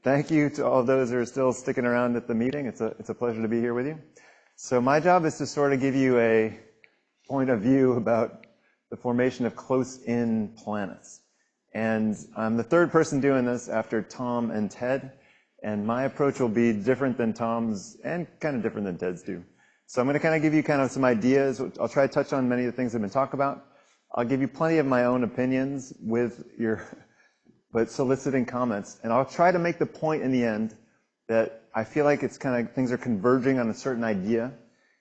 thank you to all of those who are still sticking around at the meeting. It's a pleasure to be here with you. So my job is to sort of give you a point of view about the formation of close-in planets. And I'm the third person doing this after Tom and Ted. And my approach will be different than Tom's and kind of different than Ted's too. So I'm going to kind of give you kind of some ideas. I'll try to touch on many of the things that have been talked about. I'll give you plenty of my own opinions but soliciting comments. And I'll try to make the point in the end that I feel like it's kind of, things are converging on a certain idea,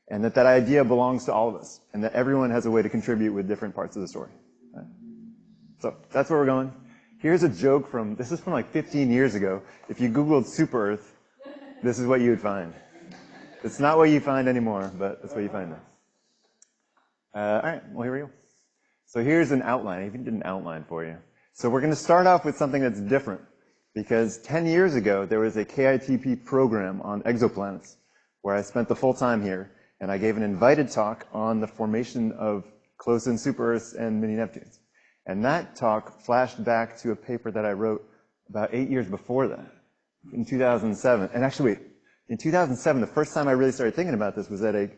and that idea belongs to all of us, and that everyone has a way to contribute with different parts of the story. Right? So that's where we're going. Here's a joke this is from like 15 years ago. If you Googled Super Earth, this is what you would find. It's not what you find anymore, but that's what you find now. All right, well, here we go. So here's an outline. I even did an outline for you. So we're going to start off with something that's different, because 10 years ago, there was a KITP program on exoplanets, where I spent the full time here, and I gave an invited talk on the formation of close-in super-Earths and mini-Neptunes. And that talk flashed back to a paper that I wrote about 8 years before that, in 2007. And actually, wait, in 2007, the first time I really started thinking about this was at a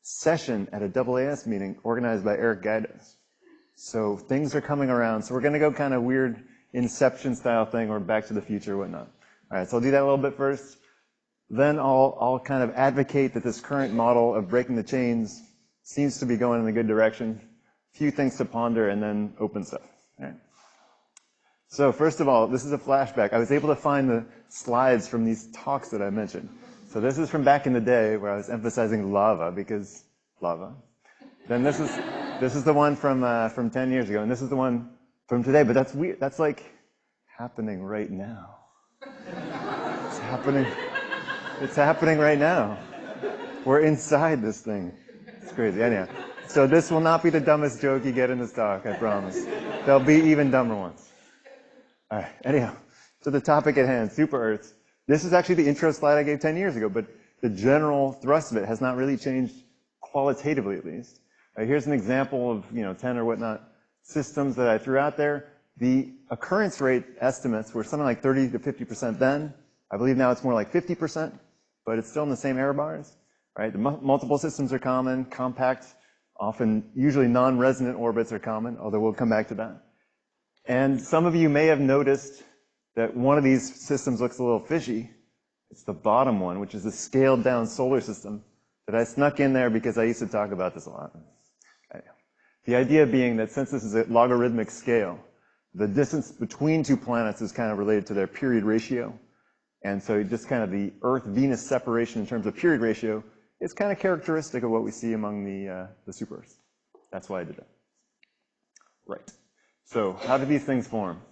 session at a AAS meeting organized by Eric Gaidos. So things are coming around. So we're going to go kind of weird Inception style thing or Back to the Future or whatnot. All right, so I'll do that a little bit first. Then I'll kind of advocate that this current model of breaking the chains seems to be going in a good direction. A few things to ponder, and then open stuff. All right. So first of all, this is a flashback. I was able to find the slides from these talks that I mentioned. So this is from back in the day where I was emphasizing lava, because lava. Then this is the one from 10 years ago, and this is the one from today. But that's weird. That's like happening right now. It's happening. It's happening right now. We're inside this thing. It's crazy. Anyhow, so this will not be the dumbest joke you get in this talk, I promise. There'll be even dumber ones. All right. Anyhow, so the topic at hand, super-Earths. This is actually the intro slide I gave 10 years ago, but the general thrust of it has not really changed, qualitatively at least. Here's an example of 10 or whatnot systems that I threw out there. The occurrence rate estimates were something like 30 to 50% then. I believe now it's more like 50%, but it's still in the same error bars. Right? The multiple systems are common, compact, usually non-resonant orbits are common, although we'll come back to that. And some of you may have noticed that one of these systems looks a little fishy. It's the bottom one, which is a scaled down solar system that I snuck in there because I used to talk about this a lot. The idea being that since this is a logarithmic scale, the distance between two planets is kind of related to their period ratio. And so just kind of the Earth-Venus separation in terms of period ratio is kind of characteristic of what we see among the super-Earths. That's why I did that. Right. So how do these things form?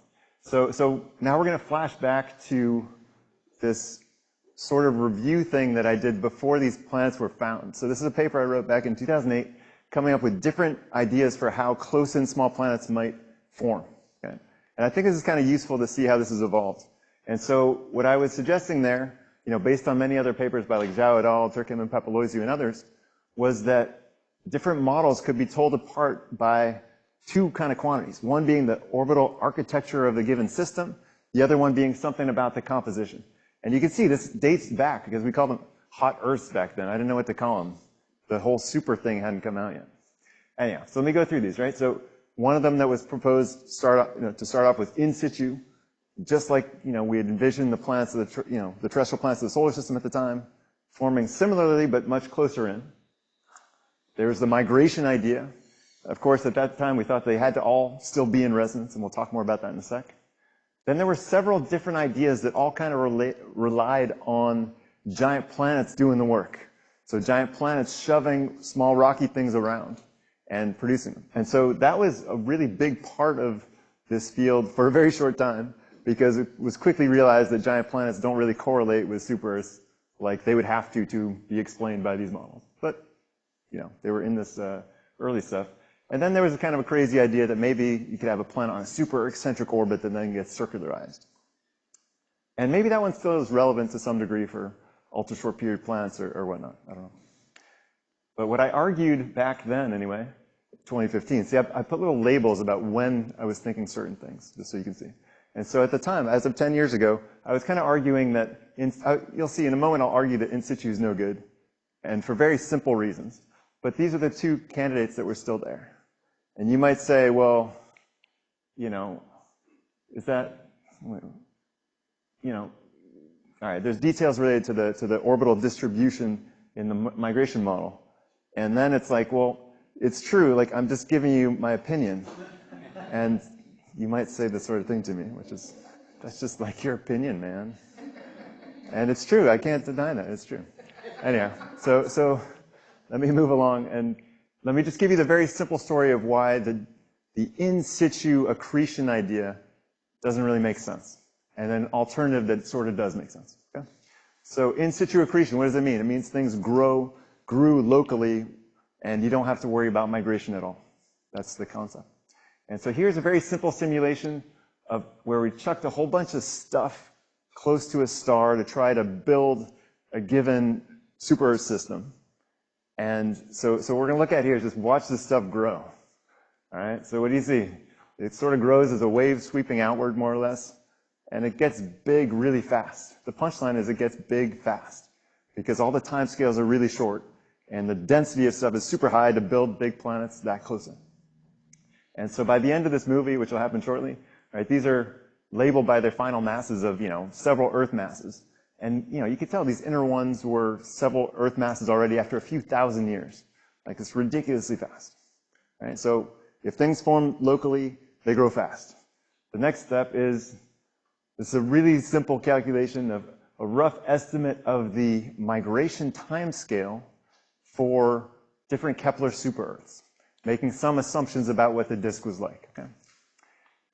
So now we're going to flash back to this sort of review thing that I did before these planets were found. So this is a paper I wrote back in 2008, coming up with different ideas for how close-in small planets might form. Okay? And I think this is kind of useful to see how this has evolved. And so what I was suggesting there, based on many other papers by like Zhao et al., Turkham and Papalouisiou and others, was that different models could be told apart by two kind of quantities. One being the orbital architecture of the given system, the other one being something about the composition. And you can see this dates back because we called them hot Earths back then. I didn't know what to call them. The whole super thing hadn't come out yet. Anyhow, so let me go through these, right? So one of them that was proposed to start off with in situ, just like we had envisioned the planets of the terrestrial planets of the solar system at the time, forming similarly but much closer in. There was the migration idea. Of course, at that time we thought they had to all still be in resonance, and we'll talk more about that in a sec. Then there were several different ideas that all kind of relied on giant planets doing the work. So giant planets shoving small rocky things around and producing them. And so that was a really big part of this field for a very short time, because it was quickly realized that giant planets don't really correlate with super-Earths like they would have to be explained by these models. But, they were in this early stuff. And then there was a kind of a crazy idea that maybe you could have a planet on a super eccentric orbit that then gets circularized. And maybe that one still is relevant to some degree for ultra-short period planets or whatnot. I don't know. But what I argued back then, anyway, 2015, see, I put little labels about when I was thinking certain things, just so you can see. And so at the time, as of 10 years ago, I was kind of arguing that, you'll see in a moment I'll argue that in situ is no good, and for very simple reasons. But these are the two candidates that were still there. And you might say, well, you know, is that, you know, all right, there's details related to the orbital distribution in the migration model. And then it's like, well, it's true, like I'm just giving you my opinion. And you might say this sort of thing to me, which is, that's just like your opinion, man. And it's true, I can't deny that, it's true. Anyhow, so let me move along and let me just give you the very simple story of why the in situ accretion idea doesn't really make sense. And an alternative that sort of does make sense. Okay? So in situ accretion, what does it mean? It means things grew locally and you don't have to worry about migration at all. That's the concept. And so here's a very simple simulation of where we chucked a whole bunch of stuff close to a star to try to build a given super Earth system. And so what we're going to look at here is just watch this stuff grow. All right, so what do you see? It sort of grows as a wave sweeping outward, more or less. And it gets big really fast. The punchline is it gets big fast because all the time scales are really short and the density of stuff is super high to build big planets that close in. And so by the end of this movie, which will happen shortly, right, these are labeled by their final masses of, you know, several Earth masses. And, you know, you could tell these inner ones were several Earth masses already after a few thousand years. Like, it's ridiculously fast. Right? So if things form locally, they grow fast. The next step is, this is a really simple calculation of a rough estimate of the migration timescale for different Kepler super-Earths, making some assumptions about what the disk was like. Okay?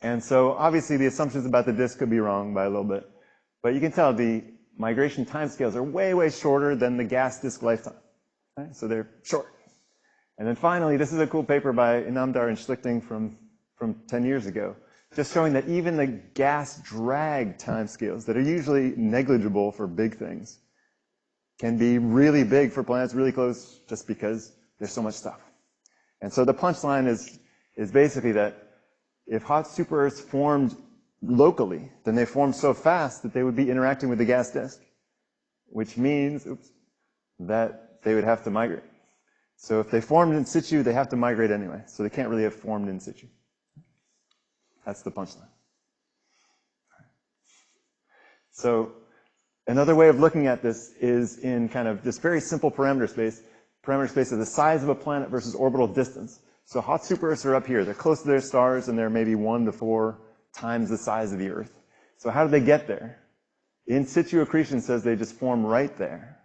And so obviously the assumptions about the disk could be wrong by a little bit, but you can tell the migration timescales are way, way shorter than the gas disk lifetime. Okay? So they're short. And then finally, this is a cool paper by Inamdar and Schlichting from 10 years ago, just showing that even the gas drag timescales that are usually negligible for big things can be really big for planets really close just because there's so much stuff. And so the punchline is basically that if hot super-Earths formed locally, then they formed so fast that they would be interacting with the gas disk, which means, that they would have to migrate. So if they formed in situ, they have to migrate anyway. So they can't really have formed in situ. That's the punchline. So another way of looking at this is in kind of this very simple parameter space of the size of a planet versus orbital distance. So hot super-Earths are up here. They're close to their stars, and they're maybe 1 to 4 times the size of the Earth. So how do they get there? In situ accretion says they just form right there.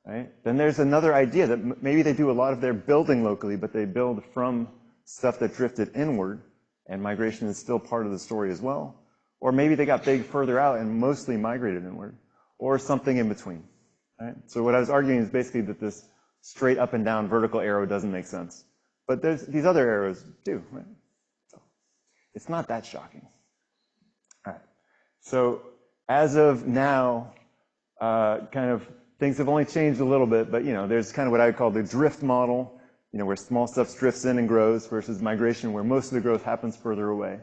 Right? Then there's another idea that maybe they do a lot of their building locally, but they build from stuff that drifted inward, and migration is still part of the story as well. Or maybe they got big further out and mostly migrated inward, or something in between. Right? So what I was arguing is basically that this straight up and down vertical arrow doesn't make sense. But there's these other arrows do, right? So it's not that shocking. All right. So as of now, kind of things have only changed a little bit, but you know, there's kind of what I would call the drift model, you know, where small stuff drifts in and grows versus migration, where most of the growth happens further away.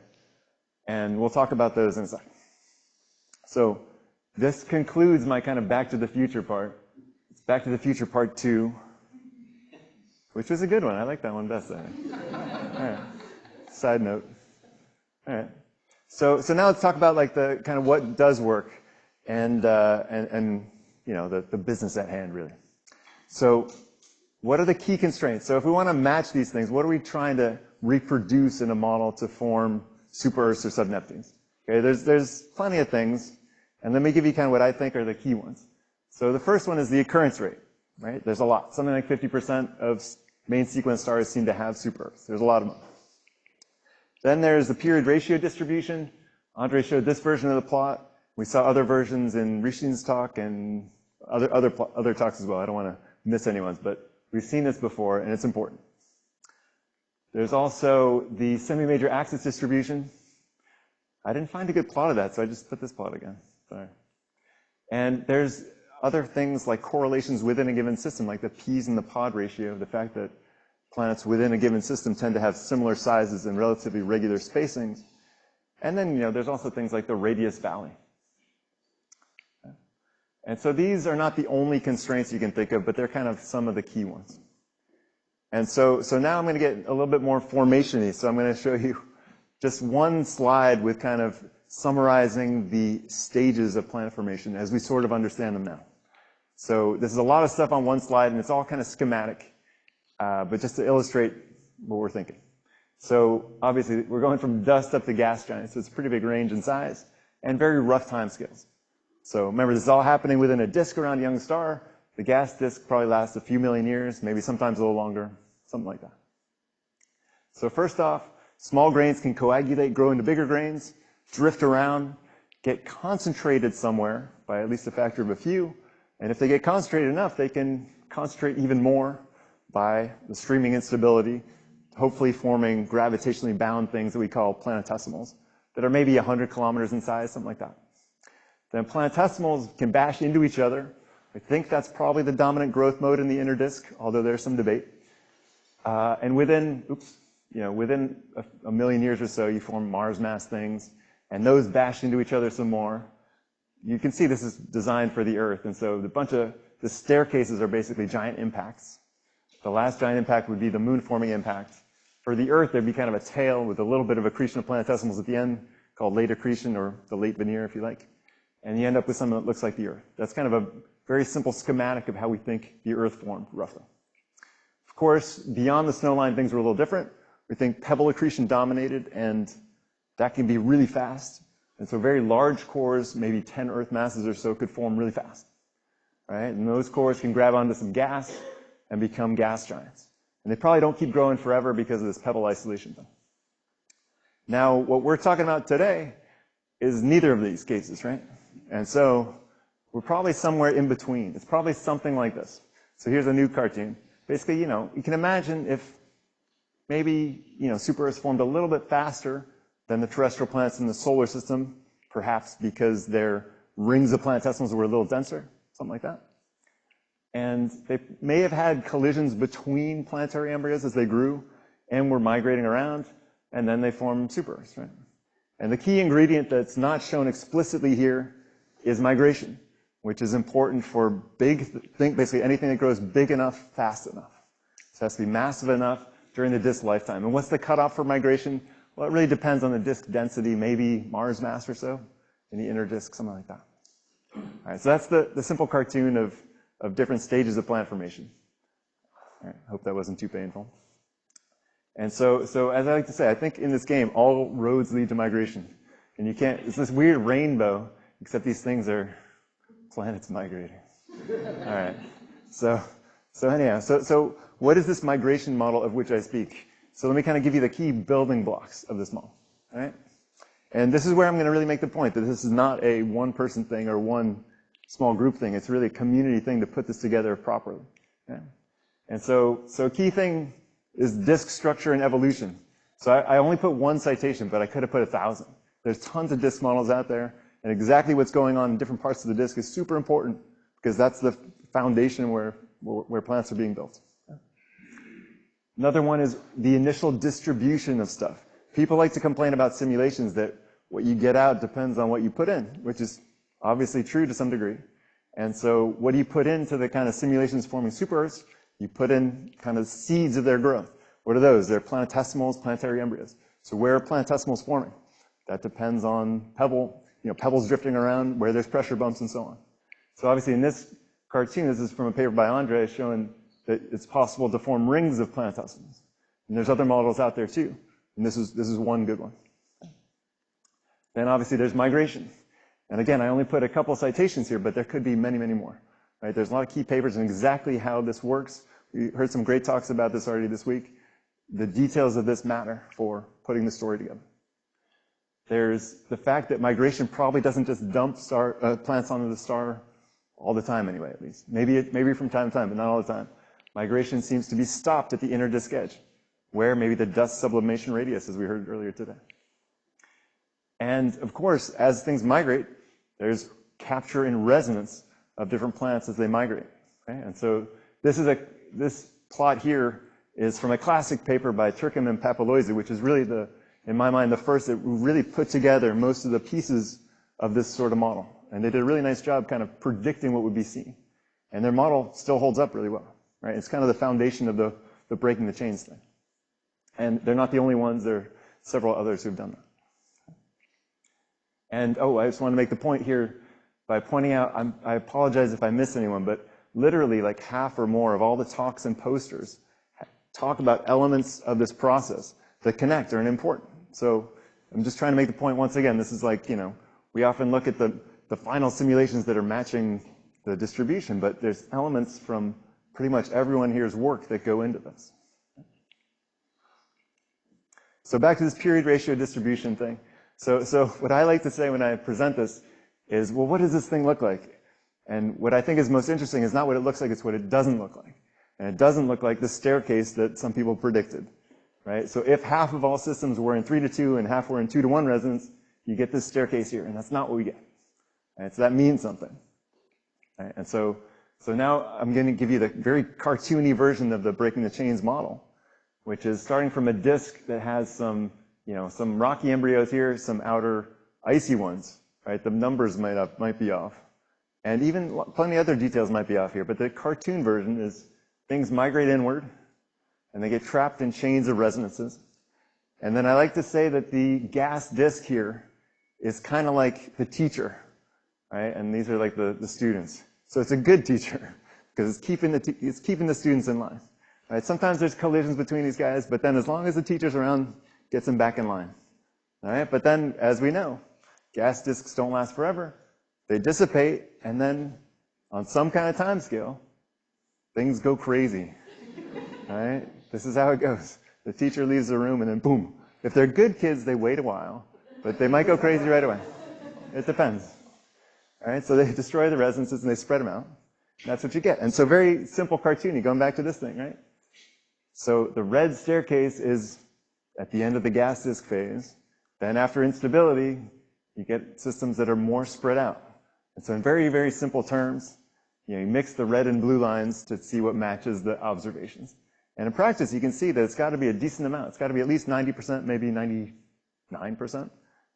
And we'll talk about those in a second. So this concludes my kind of Back to the Future part. It's Back to the Future Part 2, which was a good one. I like that one best, I think. All right. Side note. All right. So now let's talk about like the kind of what does work and you know, the business at hand, really. So what are the key constraints? So if we want to match these things, what are we trying to reproduce in a model to form super-Earths or sub-Neptunes? Okay, there's plenty of things, and let me give you kind of what I think are the key ones. So the first one is the occurrence rate, right? There's a lot. Something like 50% of main sequence stars seem to have super-Earths. There's a lot of them. Then there's the period ratio distribution. Andre showed this version of the plot. We saw other versions in Rishin's talk and other talks as well. I don't want to miss anyone's, but we've seen this before, and it's important. There's also the semi-major axis distribution. I didn't find a good plot of that, so I just put this plot again. Sorry. And there's other things like correlations within a given system, like the P's and the pod ratio, the fact that planets within a given system tend to have similar sizes and relatively regular spacings. And then, there's also things like the radius valley. And so these are not the only constraints you can think of, but they're kind of some of the key ones. And so now I'm going to get a little bit more formation-y. So I'm going to show you just one slide with kind of summarizing the stages of planet formation as we sort of understand them now. So this is a lot of stuff on one slide, and it's all kind of schematic, but just to illustrate what we're thinking. So obviously, we're going from dust up to gas giants, so it's a pretty big range in size, and very rough timescales. So remember, this is all happening within a disk around a young star. The gas disk probably lasts a few million years, maybe sometimes a little longer, something like that. So first off, small grains can coagulate, grow into bigger grains, drift around, get concentrated somewhere by at least a factor of a few, and if they get concentrated enough, they can concentrate even more by the streaming instability, hopefully forming gravitationally bound things that we call planetesimals that are maybe 100 kilometers in size, something like that. Then planetesimals can bash into each other. I think that's probably the dominant growth mode in the inner disk, although there's some debate. And within a million years or so, you form Mars mass things, and those bash into each other some more. You can see this is designed for the Earth, and so the staircases are basically giant impacts. The last giant impact would be the moon-forming impact. For the Earth, there'd be kind of a tail with a little bit of accretion of planetesimals at the end, called late accretion, or the late veneer, if you like. And you end up with something that looks like the Earth. That's kind of a very simple schematic of how we think the Earth formed, roughly. Of course, beyond the snow line, things were a little different. We think pebble accretion dominated, and that can be really fast. And so very large cores, maybe 10 Earth masses or so, could form really fast. Right? And those cores can grab onto some gas and become gas giants. And they probably don't keep growing forever because of this pebble isolation thing. Now, what we're talking about today is neither of these cases, right? And so we're probably somewhere in between. It's probably something like this. So here's a new cartoon. Basically, you can imagine if maybe, super Earths formed a little bit faster than the terrestrial planets in the solar system, perhaps because their rings of planetesimals were a little denser, something like that. And they may have had collisions between planetary embryos as they grew and were migrating around, and then they formed super Earths, right? And the key ingredient that's not shown explicitly here is migration, which is important for basically anything that grows big enough, fast enough. So it has to be massive enough during the disk lifetime. And what's the cutoff for migration? Well, it really depends on the disk density, maybe Mars mass or so, in the inner disk, something like that. All right, so that's the simple cartoon of different stages of planet formation. All right, hope that wasn't too painful. And so as I like to say, I think in this game, all roads lead to migration. And it's this weird rainbow, except these things are planets migrating. All right, so anyhow, so what is this migration model of which I speak? So let me kind of give you the key building blocks of this model, all right? And this is where I'm going to really make the point that this is not a one-person thing or one small group thing. It's really a community thing to put this together properly. Okay? And so a key thing is disk structure and evolution. So I only put one citation, but I could have put 1,000. There's tons of disk models out there, and exactly what's going on in different parts of the disk is super important because that's the foundation where planets are being built. Another one is the initial distribution of stuff. People like to complain about simulations that what you get out depends on what you put in, which is obviously true to some degree. And so what do you put into the kind of simulations forming super Earths? You put in kind of seeds of their growth. What are those? They're planetesimals, planetary embryos. So where are planetesimals forming? That depends on pebbles drifting around, where there's pressure bumps and so on. So obviously in this cartoon, this is from a paper by Andre showing that it's possible to form rings of planetesimals. And there's other models out there too. And this is one good one. Then obviously there's migration. And again, I only put a couple citations here, but there could be many, many more. Right? There's a lot of key papers on exactly how this works. We heard some great talks about this already this week. The details of this matter for putting the story together. There's the fact that migration probably doesn't just dump planets onto the star all the time anyway, at least. Maybe from time to time, but not all the time. Migration seems to be stopped at the inner disk edge, where maybe the dust sublimation radius, as we heard earlier today. And of course, as things migrate, there's capture and resonance of different planets as they migrate. Okay? And so this plot here is from a classic paper by Turkham and Papalouisa, which is really the in my mind, the first that really put together most of the pieces of this sort of model. And they did a really nice job kind of predicting what would be seen. And their model still holds up really well, right? It's kind of the foundation of the breaking the chains thing. And they're not the only ones. There are several others who've done that. And, I just want to make the point here by pointing out, I apologize if I miss anyone, but literally like half or more of all the talks and posters talk about elements of this process that connect are important. So I'm just trying to make the point once again, this is like, we often look at the final simulations that are matching the distribution, but there's elements from pretty much everyone here's work that go into this. So back to this period ratio distribution thing. So what I like to say when I present this is, well, what does this thing look like? And what I think is most interesting is not what it looks like, it's what it doesn't look like. And it doesn't look like the staircase that some people predicted, right? So if half of all systems were in 3-2 and half were in 2-1 resonance, you get this staircase here, and that's not what we get. Right? So that means something. Right? And so now I'm going to give you the very cartoony version of the breaking the chains model, which is starting from a disk that has some rocky embryos here, some outer icy ones, right? The numbers might be off. And even plenty of other details might be off here, but the cartoon version is things migrate inward, and they get trapped in chains of resonances. And then I like to say that the gas disk here is kind of like the teacher, right? And these are like the students. So it's a good teacher, because it's keeping the students in line. Right? Sometimes there's collisions between these guys, but then as long as the teacher's around, gets them back in line. All right? But then, as we know, gas disks don't last forever. They dissipate, and then on some kind of time scale, things go crazy. All right? This is how it goes. The teacher leaves the room, and then boom. If they're good kids, they wait a while, but they might go crazy right away. It depends. All right? So they destroy the resonances, and they spread them out. That's what you get. And so very simple cartoony, going back to this thing, right? So the red staircase is at the end of the gas disk phase. Then after instability, you get systems that are more spread out. And so in very, very simple terms, you mix the red and blue lines to see what matches the observations. And in practice, you can see that it's got to be a decent amount. It's got to be at least 90%, maybe 99%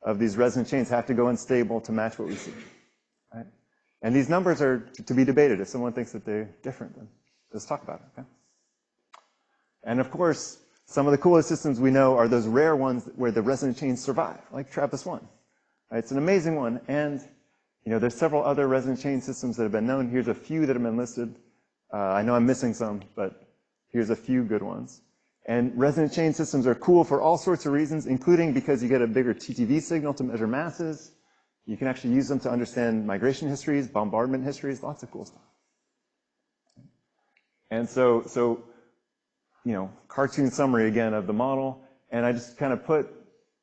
of these resonant chains have to go unstable to match what we see. Right? And these numbers are to be debated. If someone thinks that they're different, then let's talk about it. Okay? And of course, some of the coolest systems we know are those rare ones where the resonant chains survive, like TRAPPIST-1. Right? It's an amazing one. And there's several other resonant chain systems that have been known. Here's a few that have been listed. I know I'm missing some, but here's a few good ones. And resonant chain systems are cool for all sorts of reasons, including because you get a bigger TTV signal to measure masses. You can actually use them to understand migration histories, bombardment histories, lots of cool stuff. And so cartoon summary again of the model. And I just kind of put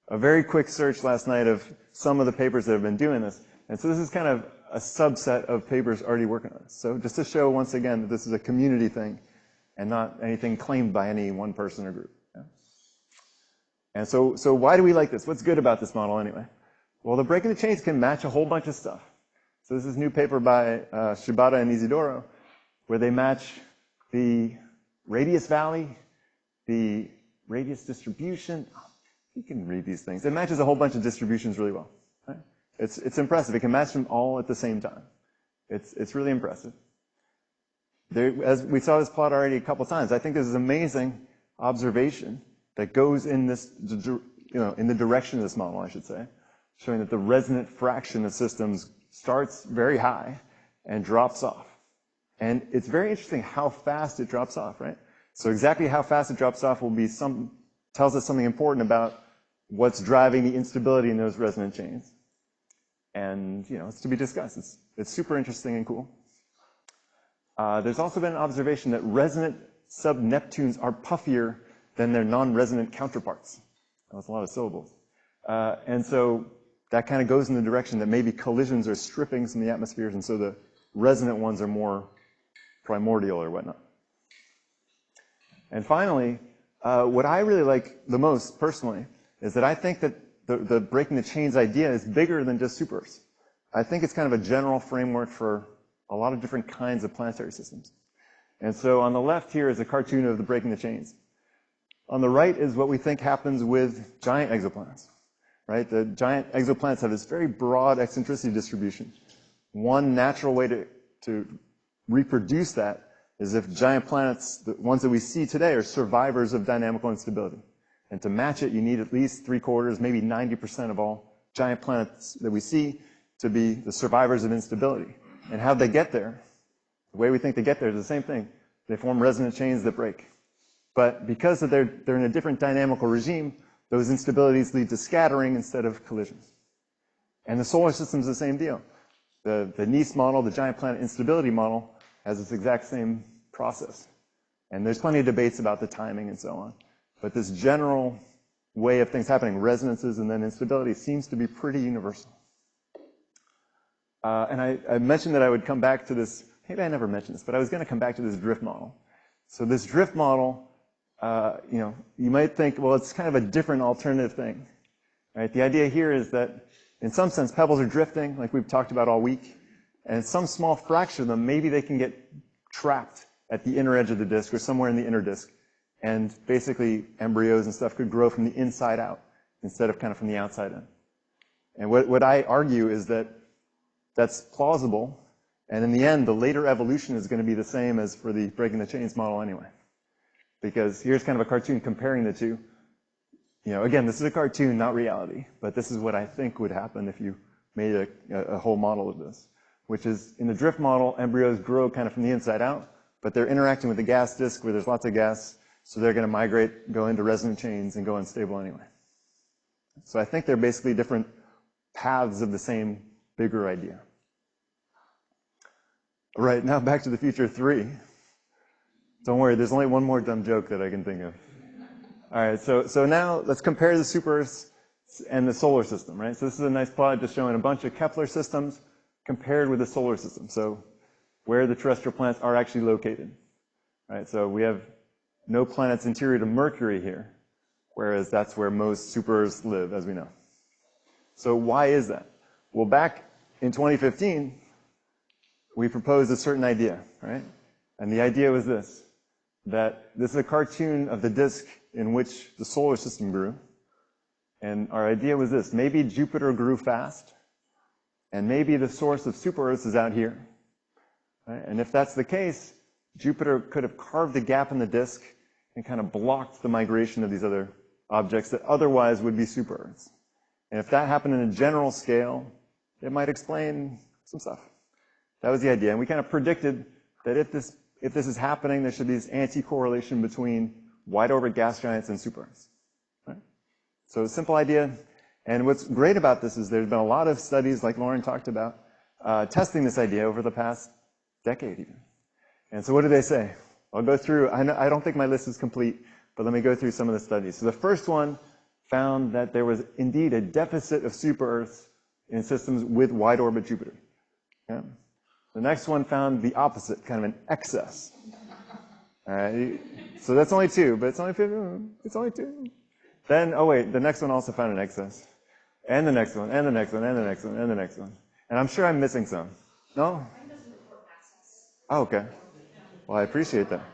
a very quick search last night of some of the papers that have been doing this. And so this is kind of a subset of papers already working on this. So just to show once again that this is a community thing and not anything claimed by any one person or group. Yeah? And so why do we like this? What's good about this model anyway? Well, the breaking the chains can match a whole bunch of stuff. So this is a new paper by Shibata and Isidoro, where they match the radius valley, the radius distribution. You can read these things. It matches a whole bunch of distributions really well. Right? It's impressive. It can match them all at the same time. It's really impressive. As we saw this plot already a couple times, I think this is amazing observation that goes in this, in the direction of this model, I should say, showing that the resonant fraction of systems starts very high and drops off. And it's very interesting how fast it drops off, right? So exactly how fast it drops off will be tells us something important about what's driving the instability in those resonant chains. And, it's to be discussed. It's super interesting and cool. There's also been an observation that resonant sub-Neptunes are puffier than their non-resonant counterparts. That was a lot of syllables. And so that kind of goes in the direction that maybe collisions are stripping some of the atmospheres, and so the resonant ones are more primordial or whatnot. And finally, what I really like the most personally is that I think that the breaking the chains idea is bigger than just super Earths. I think it's kind of a general framework for a lot of different kinds of planetary systems. And so on the left here is a cartoon of the breaking the chains. On the right is what we think happens with giant exoplanets, right? The giant exoplanets have this very broad eccentricity distribution. One natural way to reproduce that is if giant planets, the ones that we see today, are survivors of dynamical instability. And to match it, you need at least 3/4, maybe 90% of all giant planets that we see to be the survivors of instability. And how'd they get there? The way we think they get there is the same thing. They form resonant chains that break. But because they're in a different dynamical regime, those instabilities lead to scattering instead of collisions. And the solar system's the same deal. The NEAS model, the giant planet instability model, has this exact same process. And there's plenty of debates about the timing and so on. But this general way of things happening, resonances and then instability, seems to be pretty universal. And I mentioned that I would come back to this. Maybe I never mentioned this, but I was going to come back to this drift model. So this drift model, you might think, well, it's kind of a different alternative thing, right? The idea here is that, in some sense, pebbles are drifting, like we've talked about all week, and some small fraction of them, maybe they can get trapped at the inner edge of the disk or somewhere in the inner disk, and basically embryos and stuff could grow from the inside out instead of kind of from the outside in. And what I argue is that that's plausible, and in the end, the later evolution is going to be the same as for the breaking the chains model anyway. Because here's kind of a cartoon comparing the two. Again, this is a cartoon, not reality, but this is what I think would happen if you made a whole model of this, which is, in the drift model, embryos grow kind of from the inside out, but they're interacting with the gas disk where there's lots of gas, so they're going to migrate, go into resonant chains, and go unstable anyway. So I think they're basically different paths of the same bigger idea. All right, now back to the future 3. Don't worry, there's only one more dumb joke that I can think of. All right, so now let's compare the super-Earths and the solar system, right? So this is a nice plot just showing a bunch of Kepler systems compared with the solar system. So where the terrestrial planets are actually located, right? So we have no planets interior to Mercury here, whereas that's where most super-Earths live, as we know. So why is that? Well, back in 2015, we proposed a certain idea, right? And the idea was this, that this is a cartoon of the disk in which the solar system grew. And our idea was this: maybe Jupiter grew fast, and maybe the source of super-Earths is out here. Right? And if that's the case, Jupiter could have carved a gap in the disk and kind of blocked the migration of these other objects that otherwise would be super-Earths. And if that happened in a general scale, it might explain some stuff. That was the idea. And we kind of predicted that if this is happening, there should be this anti-correlation between wide orbit gas giants and super-Earths. Right? So a simple idea. And what's great about this is there's been a lot of studies, like Lauren talked about, testing this idea over the past decade even. And so what do they say? I'll go through. I don't think my list is complete, but let me go through some of the studies. So the first one found that there was indeed a deficit of super-Earths in systems with wide orbit Jupiter. Yeah? The next one found the opposite, kind of an excess. All right, so that's only 2, but it's only 2. Then, oh wait, the next one also found an excess. And the next one, and the next one, and the next one, and the next one. And I'm sure I'm missing some. No? Oh, okay. Well, I appreciate that.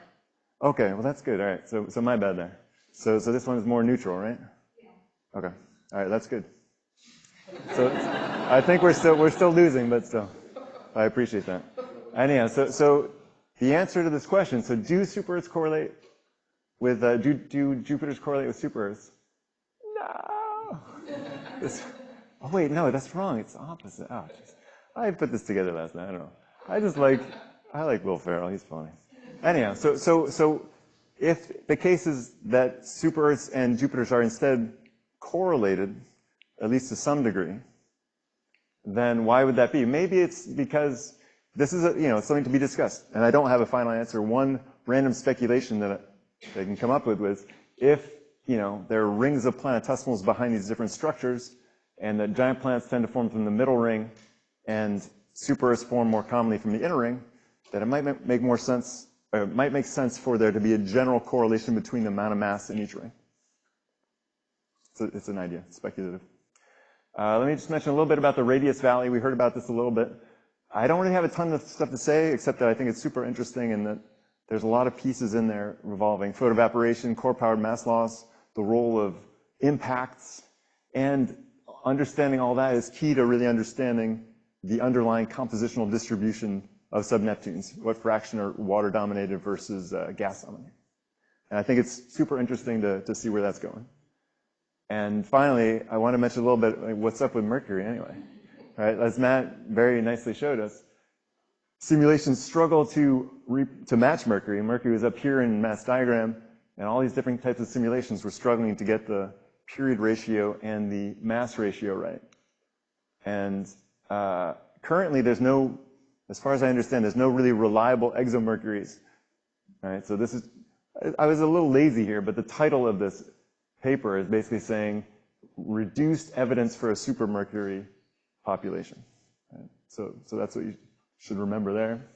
Okay, well that's good. All right, so my bad there. So this one is more neutral, right? Okay. All right, that's good. So I think we're still losing, but still. I appreciate that. Anyhow, so the answer to this question, so do super-Earths correlate with, do Jupiters correlate with super-Earths? No. Oh wait, no, that's wrong. It's the opposite. Oh, geez. I put this together last night. I don't know. I like Will Ferrell. He's funny. Anyhow, so if the case is that super-Earths and Jupiters are instead correlated, at least to some degree, then why would that be? Maybe it's because this is something to be discussed, and I don't have a final answer. One random speculation that I can come up with if there are rings of planetesimals behind these different structures, and that giant planets tend to form from the middle ring, and super-Earths form more commonly from the inner ring, that it might make more sense, or it might make sense for there to be a general correlation between the amount of mass in each ring. So it's an idea, it's speculative. Let me just mention a little bit about the radius valley. We heard about this a little bit. I don't really have a ton of stuff to say, except that I think it's super interesting and that There's a lot of pieces in there revolving photoevaporation, core-powered mass loss, the role of impacts, and understanding all that is key to really understanding the underlying compositional distribution of sub-Neptunes, what fraction are water-dominated versus gas-dominated. And I think it's super interesting to see where that's going. And finally, I want to mention a little bit like, what's up with Mercury anyway. Right? As Matt very nicely showed us, simulations struggle to match Mercury. Mercury was up here in mass diagram, and all these different types of simulations were struggling to get the period ratio and the mass ratio right. And currently, there's no, as far as I understand, there's no really reliable exomercuries. All right, so this is, I was a little lazy here, but the title of this paper is basically saying reduced evidence for a supermercury population. Right? So that's what you should remember there.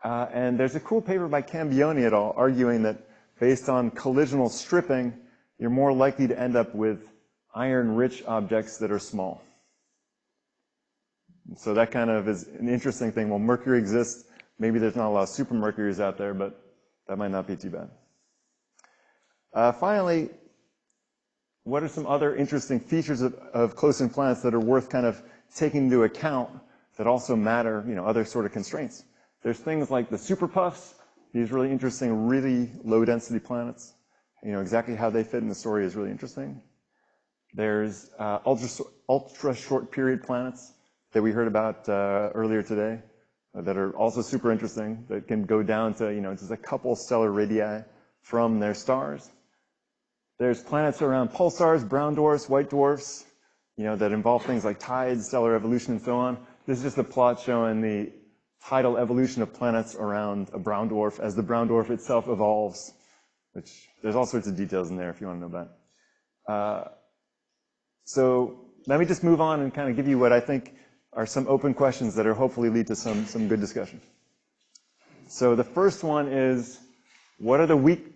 And there's a cool paper by Cambioni et al. Arguing that based on collisional stripping, you're more likely to end up with iron-rich objects that are small. So that kind of is an interesting thing. Well, Mercury exists. Maybe there's not a lot of supermercuries out there, but that might not be too bad. Finally, what are some other interesting features of close-in planets that are worth kind of taking into account that also matter, other sort of constraints? There's things like the superpuffs, these really interesting, really low-density planets. Exactly how they fit in the story is really interesting. There's ultra-short period planets that we heard about earlier today that are also super interesting, that can go down to, just a couple stellar radii from their stars. There's planets around pulsars, brown dwarfs, white dwarfs, that involve things like tides, stellar evolution, and so on. This is just a plot showing the tidal evolution of planets around a brown dwarf as the brown dwarf itself evolves, which there's all sorts of details in there if you want to know about. So let me just move on and kind of give you what I think are some open questions that are hopefully lead to some good discussion. So the first one is, what are the weak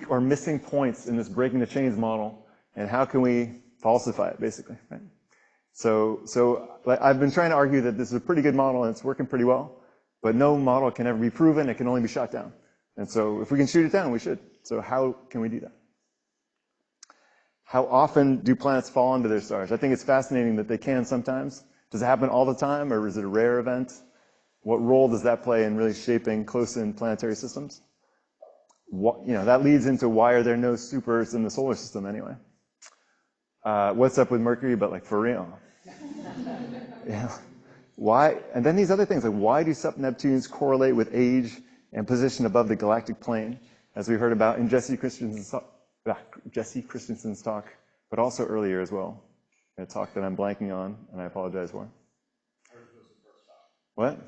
or missing points in this breaking the chains model, and how can we falsify it, basically, right? So I've been trying to argue that this is a pretty good model and it's working pretty well, but no model can ever be proven. It can only be shot down. And so if we can shoot it down, we should. So how can we do that? How often do planets fall into their stars? I think it's fascinating that they can sometimes. Does it happen all the time, or is it a rare event? What role does that play in really shaping close-in planetary systems? That leads into why are there no supers in the solar system anyway? What's up with Mercury, but like for real? Yeah. Why? And then these other things, like why do sub-Neptunes correlate with age and position above the galactic plane, as we heard about in Jesse Christensen's talk, but also earlier as well, a talk that I'm blanking on, and I apologize for. Hers was the first talk. What?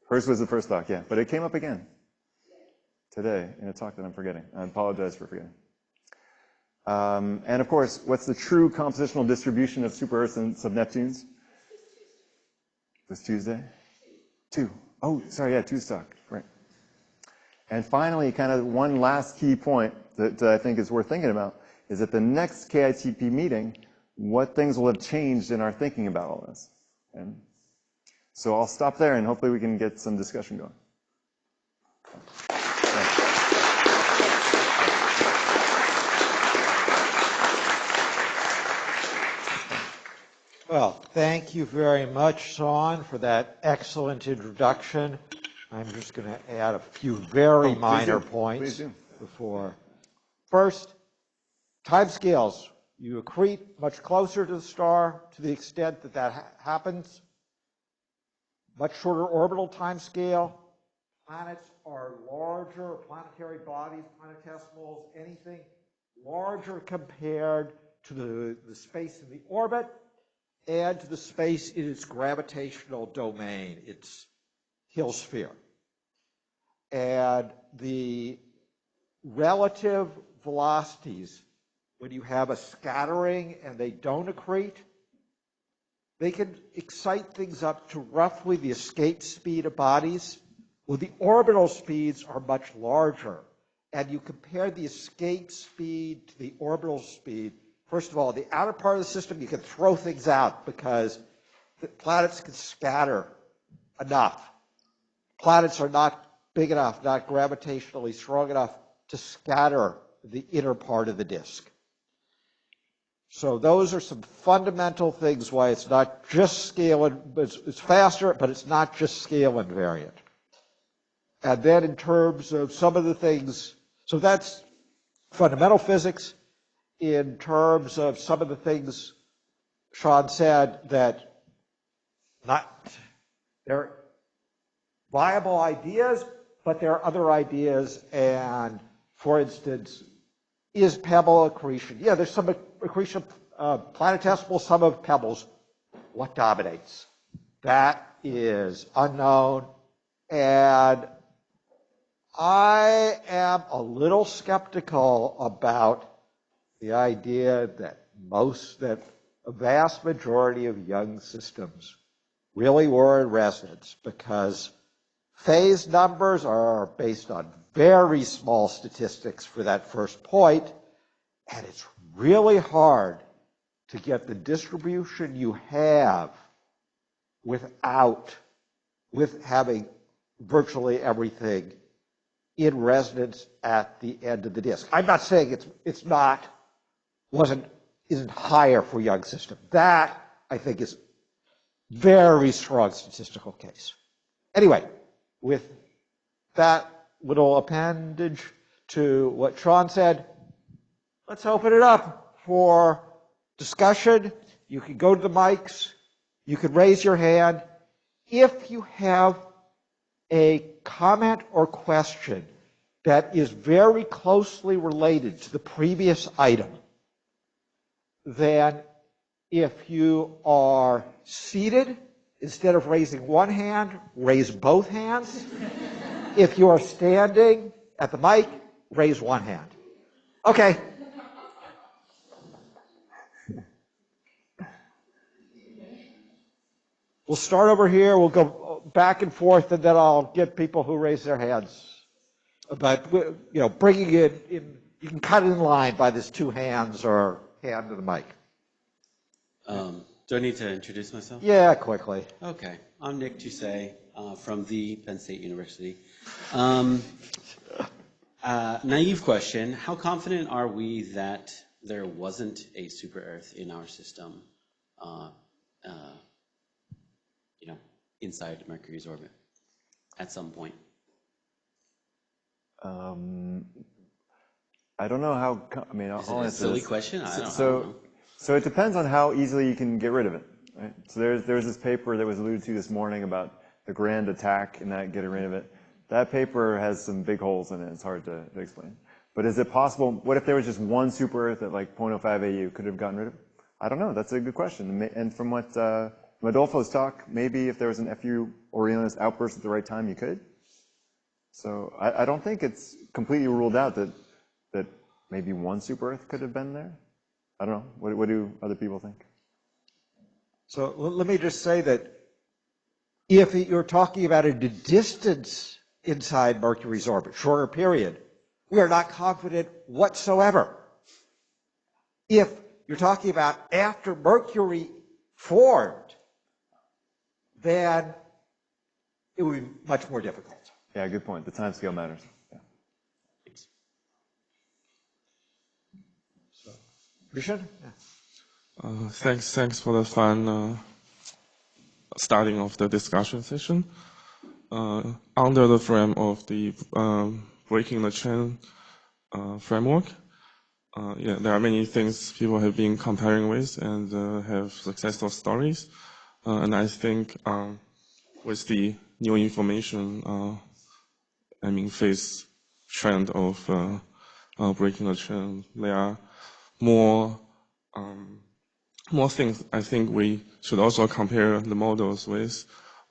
Hers was the first talk, yeah, but it came up again today in a talk that I'm forgetting. I apologize for forgetting. And of course, what's the true compositional distribution of super-Earths and sub-Neptunes? This Tuesday? 2. Oh, sorry, yeah, 2's talk, right. And finally, kind of one last key point that I think is worth thinking about is at the next KITP meeting, what things will have changed in our thinking about all this. And so I'll stop there and hopefully we can get some discussion going. Well, thank you very much, Sean, for that excellent introduction. I'm just going to add a few very minor points before. First, timescales. You accrete much closer to the star to the extent that that happens. Much shorter orbital timescale. Planets are larger, planetary bodies, planetesimals, anything larger compared to the space in the orbit and to the space in its gravitational domain, its Hill sphere. And the relative velocities, when you have a scattering and they don't accrete, they can excite things up to roughly the escape speed of bodies. Well, the orbital speeds are much larger. And you compare the escape speed to the orbital speed. First of all, the outer part of the system, you can throw things out because the planets can scatter enough. Planets are not big enough, not gravitationally strong enough to scatter the inner part of the disk. So those are some fundamental things why it's not just scale, it's faster, but it's not just scale invariant. And then in terms of some of the things, so that's fundamental physics. In terms of some of the things Sean said that they're viable ideas, but there are other ideas. And for instance, is pebble accretion? Yeah, there's some accretion, planetesimal sum of pebbles. What dominates? That is unknown. And I am a little skeptical about the idea that a vast majority of young systems really were in resonance, because phase numbers are based on very small statistics for that first point, and it's really hard to get the distribution you have with having virtually everything in resonance at the end of the disk. I'm not saying isn't higher for young system. That, I think, is very strong statistical case. Anyway, with that little appendage to what Sean said, let's open it up for discussion. You can go to the mics. You can raise your hand. If you have a comment or question that is very closely related to the previous item, then if you are seated, instead of raising one hand, raise both hands. If you are standing at the mic, raise one hand. Okay. We'll start over here. We'll go back and forth, and then I'll get people who raise their hands. But, bringing it in, you can cut in line by this two hands or hand to the mic. Do I need to introduce myself? Yeah, quickly. Okay. I'm Nick Toussaint from the Penn State University. Naive question. How confident are we that there wasn't a super Earth in our system, inside Mercury's orbit at some point? I don't know how, Is it a silly question? I don't know. So it depends on how easily you can get rid of it, right? So there's this paper that was alluded to this morning about the grand attack and that getting rid of it. That paper has some big holes in it. It's hard to explain. But is it possible, what if there was just one super Earth at like 0.05 AU, could have gotten rid of it? I don't know. That's a good question. And from what Adolfo's talk, maybe if there was an FU Orionis outburst at the right time, you could. So I don't think it's completely ruled out that maybe one super Earth could have been there. I don't know. What do other people think? So let me just say that if you're talking about a distance inside Mercury's orbit, shorter period, we are not confident whatsoever. If you're talking about after Mercury formed, then it would be much more difficult. Yeah, good point. The time scale matters. Yeah. Richard? Yeah. Thanks for the fun starting of the discussion session. Under the frame of the breaking the chain framework, there are many things people have been comparing with and have successful stories. And I think with the new information, phase trend of breaking the chain, there are more things I think we should also compare the models with.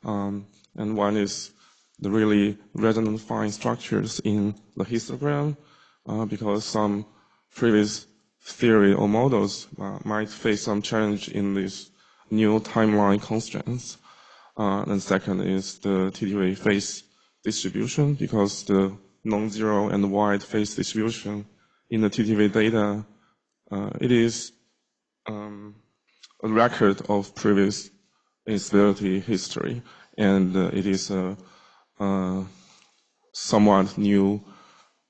And one is the really resonant fine structures in the histogram, because some previous theory or models might face some challenge in these new timeline constraints. And second is the TTV phase distribution, because the non-zero and wide phase distribution in the TTV data, it is a record of previous instability history, and it is somewhat new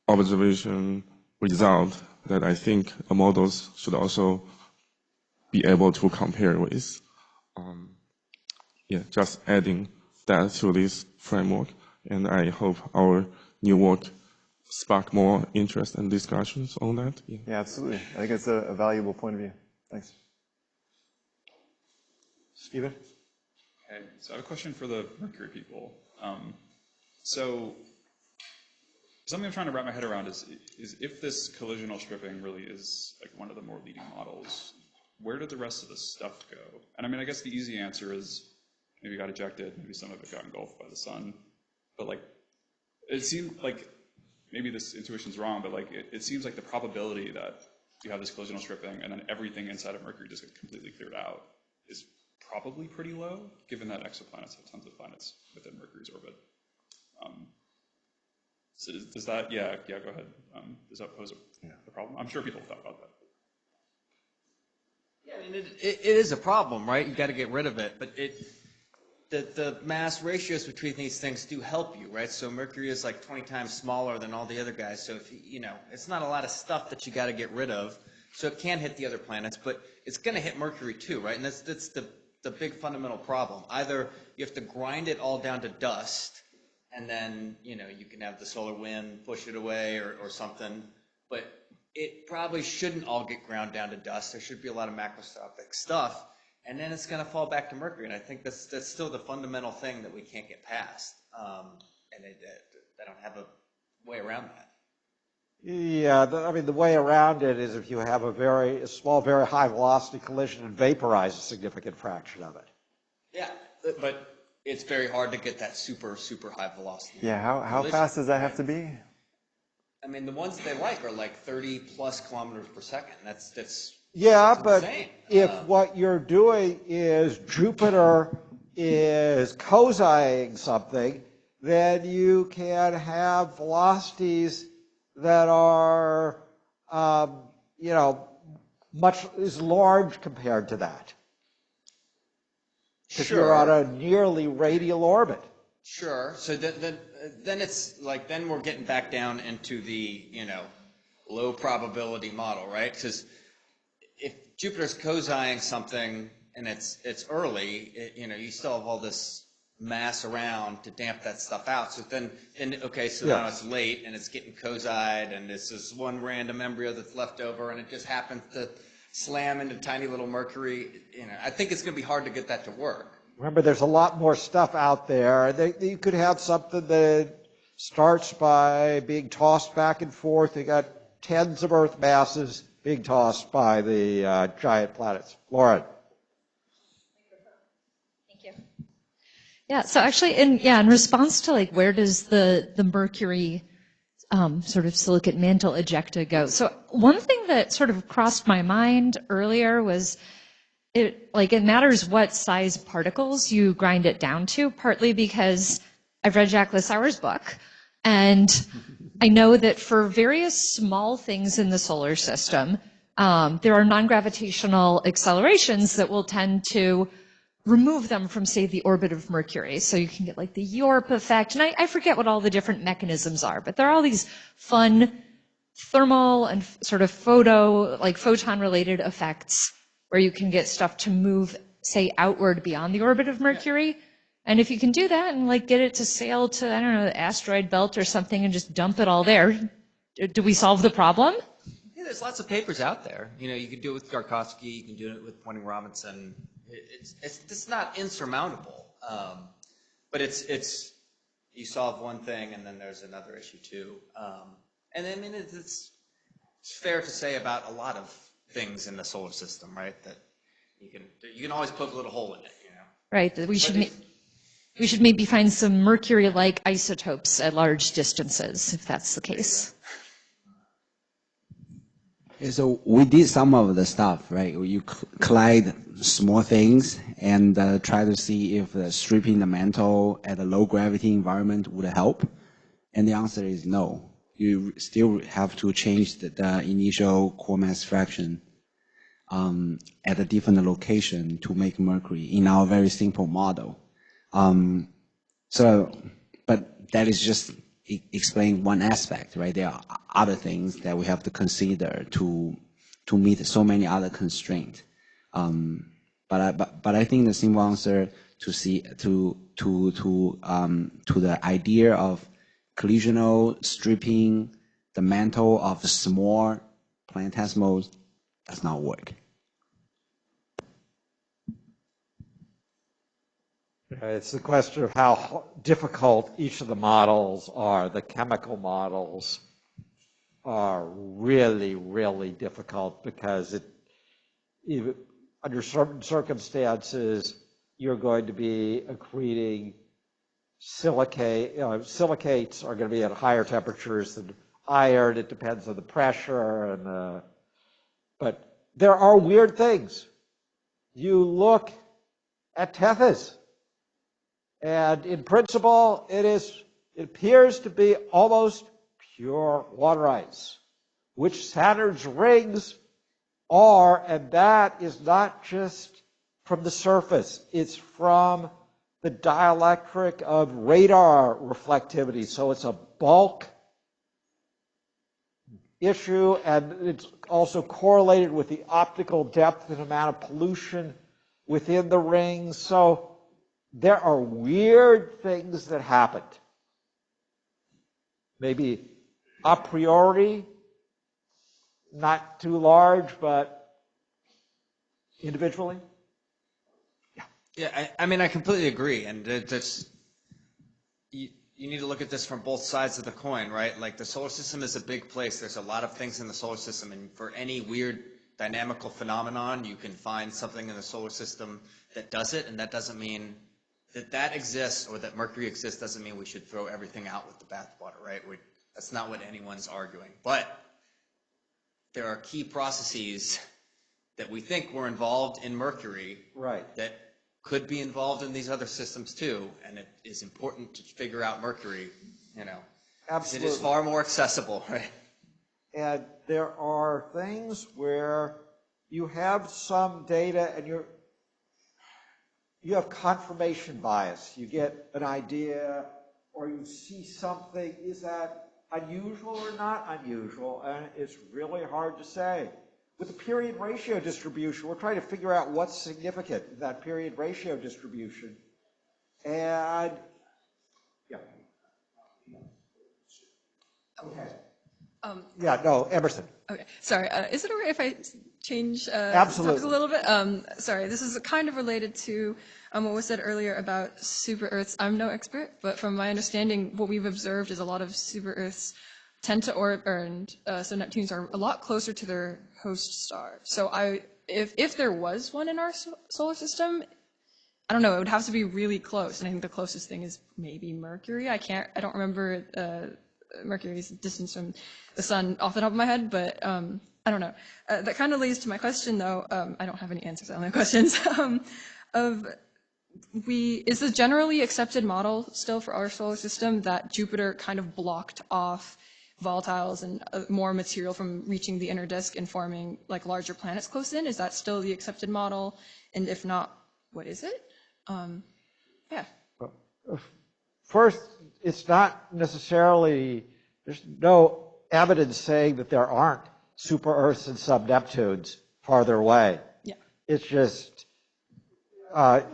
observation result that I think models should also be able to compare with. Yeah, just adding that to this framework, and I hope our new work spark more interest and discussions on that. Yeah, absolutely. I think it's a valuable point of view. Thanks. Stephen? Okay, so I have a question for the Mercury people. So something I'm trying to wrap my head around is if this collisional stripping really is like one of the more leading models, where did the rest of the stuff go? And I mean, I guess the easy answer is maybe it got ejected, maybe some of it got engulfed by the sun. But like, it seemed like, maybe this intuition's wrong, but like, it seems like the probability that you have this collisional stripping and then everything inside of Mercury just gets completely cleared out is probably pretty low, given that exoplanets have tons of planets within Mercury's orbit. So does that, yeah, go ahead. Does that pose a problem? I'm sure people have thought about that. Yeah, I mean, it is a problem, right? You got to get rid of it, but the mass ratios between these things do help you, right? So Mercury is like 20 times smaller than all the other guys. So if you know, it's not a lot of stuff that you got to get rid of. So it can hit the other planets, but it's going to hit Mercury too, right? And that's the big fundamental problem. Either you have to grind it all down to dust, and then, you know, you can have the solar wind push it away or something, but it probably shouldn't all get ground down to dust. There should be a lot of macroscopic stuff, and then it's going to fall back to Mercury. And I think that's still the fundamental thing that we can't get past, and they don't have a way around that. Yeah, I mean, the way around it is if you have a very small, very high velocity collision and vaporize a significant fraction of it. Yeah, but it's very hard to get that super, super high velocity. Yeah, how fast does that have to be? I mean, the ones they like are like 30 plus kilometers per second. That's yeah, but insane. if what you're doing is Jupiter is cozying something, then you can have velocities that are, you know, much is large compared to that. If you're on a nearly radial orbit. Sure. So then it's like, then we're getting back down into the, you know, low probability model, right? Because if Jupiter's cozying something and it's early, you know, you still have all this mass around to damp that stuff out. So then okay, so now it's late and it's getting cozied and this is one random embryo that's left over and it just happens to slam into tiny little Mercury. You know, I think it's going to be hard to get that to work. Remember, there's a lot more stuff out there. You could have something that starts by being tossed back and forth. You got tens of Earth masses being tossed by the giant planets. Lauren. Thank you. Yeah, so actually, in response to like where does the Mercury sort of silicate mantle ejecta go? So one thing that sort of crossed my mind earlier was it matters what size particles you grind it down to, partly because I've read Jacques Lasauer's book, and I know that for various small things in the solar system, there are non-gravitational accelerations that will tend to remove them from, say, the orbit of Mercury. So you can get like the Yorp effect. And I forget what all the different mechanisms are, but there are all these fun thermal and sort of photon-related effects where you can get stuff to move, say, outward beyond the orbit of Mercury. Yeah. And if you can do that and like get it to sail to, I don't know, the asteroid belt or something and just dump it all there, do we solve the problem? Yeah, there's lots of papers out there. You know, you can do it with Garkovsky, you can do it with Poynting-Robinson. It's not insurmountable, but it's you solve one thing and then there's another issue too. And I mean, it's fair to say about a lot of things in the solar system, right? That you can always poke a little hole in it, you know. Right. That we should maybe find some Mercury-like isotopes at large distances, if that's the case. Yeah, so we did some of the stuff, right? You collide small things and try to see if stripping the mantle at a low gravity environment would help. And the answer is no. You still have to change the initial core mass fraction at a different location to make Mercury in our very simple model. But that is just explain one aspect, right? There are other things that we have to consider to meet so many other constraints. But I think the simple answer to the idea of collisional stripping the mantle of small planetesimals does not work. It's the question of how difficult each of the models are. The chemical models are really, really difficult because under certain circumstances, you're going to be accreting silicate. Silicates are going to be at higher temperatures than iron. It depends on the pressure, but there are weird things. You look at tethys, and in principle, it appears to be almost pure water ice, which Saturn's rings are, and that is not just from the surface, it's from the dielectric of radar reflectivity. So it's a bulk issue, and it's also correlated with the optical depth and amount of pollution within the rings. So there are weird things that happened. Maybe a priori, not too large, but individually. Yeah, I mean, I completely agree, and that's you need to look at this from both sides of the coin, right? Like the solar system is a big place. There's a lot of things in the solar system, and for any weird dynamical phenomenon, you can find something in the solar system that does it, and that doesn't mean that exists or that Mercury exists. Doesn't mean we should throw everything out with the bathwater, right? That's not what anyone's arguing. But there are key processes that we think were involved in Mercury, Right. that could be involved in these other systems too, and it is important to figure out Mercury, Absolutely. It is far more accessible, right? And there are things where you have some data and you have confirmation bias. You get an idea or you see something, is that unusual or not unusual? And it's really hard to say. With the period ratio distribution, we're trying to figure out what's significant in that period ratio distribution. And, yeah. Okay. Yeah, no, Emerson. Okay, sorry. Is it all right if I change Absolutely. topic a little bit? Sorry, this is kind of related to what was said earlier about super Earths. I'm no expert, but from my understanding, what we've observed is a lot of super Earths tend to orbit, so Neptunes are a lot closer to their host star. So if there was one in our solar system, I don't know, it would have to be really close. And I think the closest thing is maybe Mercury. I don't remember Mercury's distance from the sun off the top of my head, but I don't know. That kind of leads to my question, though. I don't have any answers. I only have questions. Is the generally accepted model still for our solar system that Jupiter kind of blocked off volatiles and more material from reaching the inner disk and forming like larger planets close in? Is that still the accepted model? And if not, what is it? Yeah. First, it's not necessarily, there's no evidence saying that there aren't super Earths and sub-Neptunes farther away. Yeah. It's just,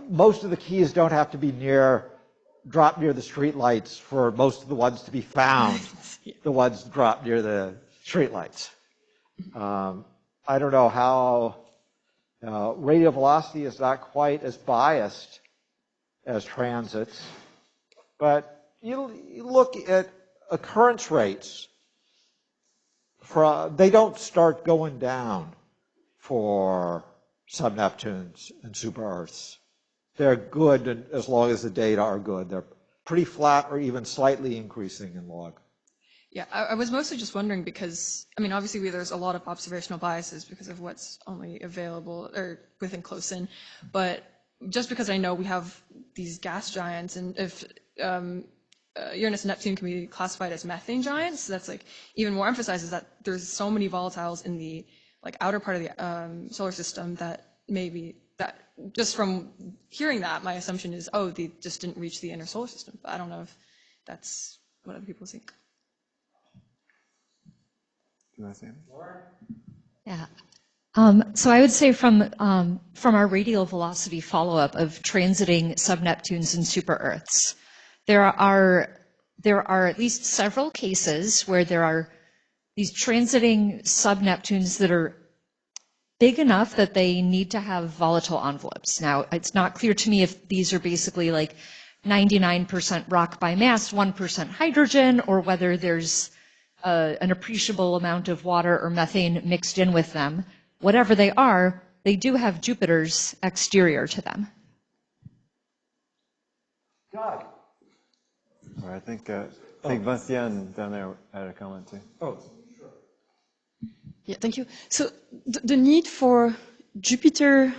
most of the keys don't have to be drop near the streetlights for most of the ones to be found. Yeah. The ones drop near the streetlights. I don't know how radial velocity is not quite as biased as transits, but you look at occurrence rates. They don't start going down for sub-Neptunes and super-Earths. They're good as long as the data are good. They're pretty flat or even slightly increasing in log. Yeah, I was mostly just wondering because, I mean, obviously there's a lot of observational biases because of what's only available or within close in, but just because I know we have these gas giants, and if Uranus and Neptune can be classified as methane giants, that's like even more emphasizes that there's so many volatiles in the like outer part of the solar system that maybe that just from hearing that, my assumption is, oh, they just didn't reach the inner solar system. But I don't know if that's what other people see. Do you want to say anything? Yeah. So I would say from our radial velocity follow-up of transiting sub-Neptunes and super-Earths, there are at least several cases where there are these transiting sub-Neptunes that are big enough that they need to have volatile envelopes. Now, it's not clear to me if these are basically like 99% rock by mass, 1% hydrogen, or whether there's an appreciable amount of water or methane mixed in with them. Whatever they are, they do have Jupiter's exterior to them. Doug. All right, I think Bastian down there had a comment too. Oh, yeah, thank you. So the need for Jupiter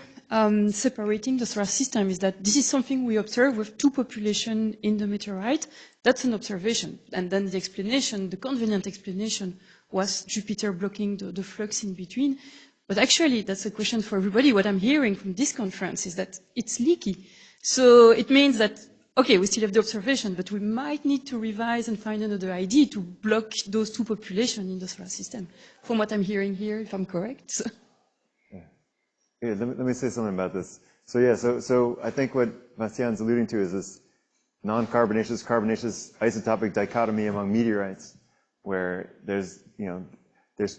separating the solar system is that this is something we observe with two populations in the meteorite. That's an observation. And then the explanation, the convenient explanation, was Jupiter blocking the flux in between. But actually, that's a question for everybody. What I'm hearing from this conference is that it's leaky. So it means that, okay, we still have the observation, but we might need to revise and find another idea to block those two populations in the solar system, from what I'm hearing here, if I'm correct. So. Yeah, let me say something about this. So yeah, so I think what Bastian's alluding to is this non-carbonaceous, carbonaceous isotopic dichotomy among meteorites, where there's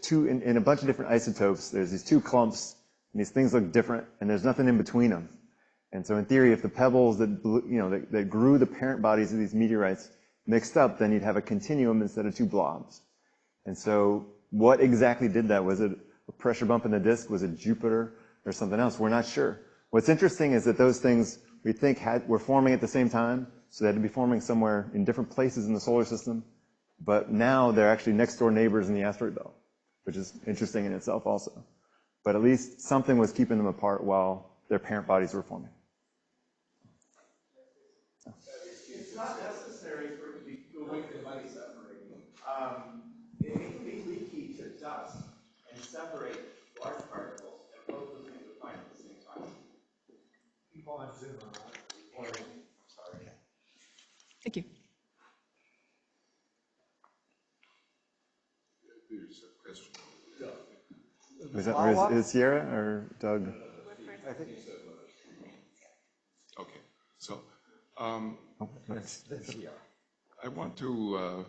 two, in a bunch of different isotopes, there's these two clumps, and these things look different, and there's nothing in between them. And so in theory, if the pebbles that grew the parent bodies of these meteorites mixed up, then you'd have a continuum instead of two blobs. And so what exactly did that? Was it a pressure bump in the disk? Was it Jupiter or something else? We're not sure. What's interesting is that those things we think were forming at the same time, so they had to be forming somewhere in different places in the solar system, but now they're actually next door neighbors in the asteroid belt, which is interesting in itself also. But at least something was keeping them apart while their parent bodies were forming. It's not necessary for it to be going to body separating. It can be leaky to dust and separate large particles, and both of them are fine at the same time. People on Zoom are not recording. Sorry. Thank you. There's a question. Is it Sierra or Doug? I think Okay, so it's Sierra. I want to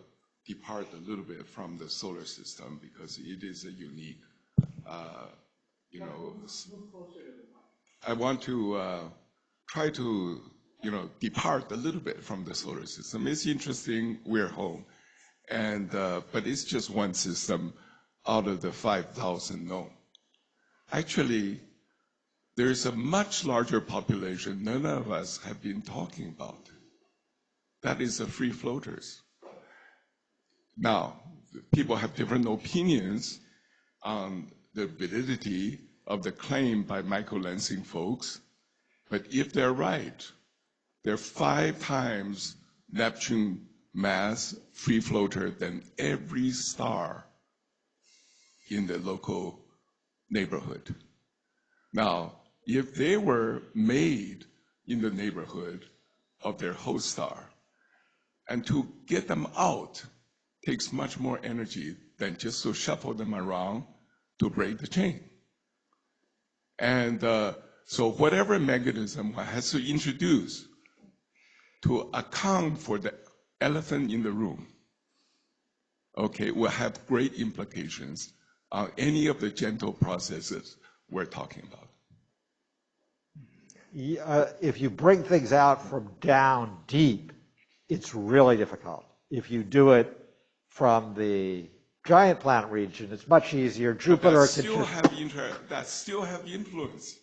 depart a little bit from the solar system because it is a unique, I want to try to, depart a little bit from the solar system. It's interesting, we're home, and but it's just one system out of the 5,000 known. Actually, there's a much larger population none of us have been talking about. That is the free floaters. Now, people have different opinions on the validity of the claim by microlensing folks, but if they're right, they're 5 times Neptune mass free floater than every star in the local neighborhood. Now, if they were made in the neighborhood of their host star, and to get them out takes much more energy than just to shuffle them around to break the chain. And so whatever mechanism one has to introduce to account for the elephant in the room, okay, will have great implications on any of the gentle processes we're talking about. If you bring things out from down deep, it's really difficult. If you do it from the giant planet region, it's much easier. Jupiter that still have influence.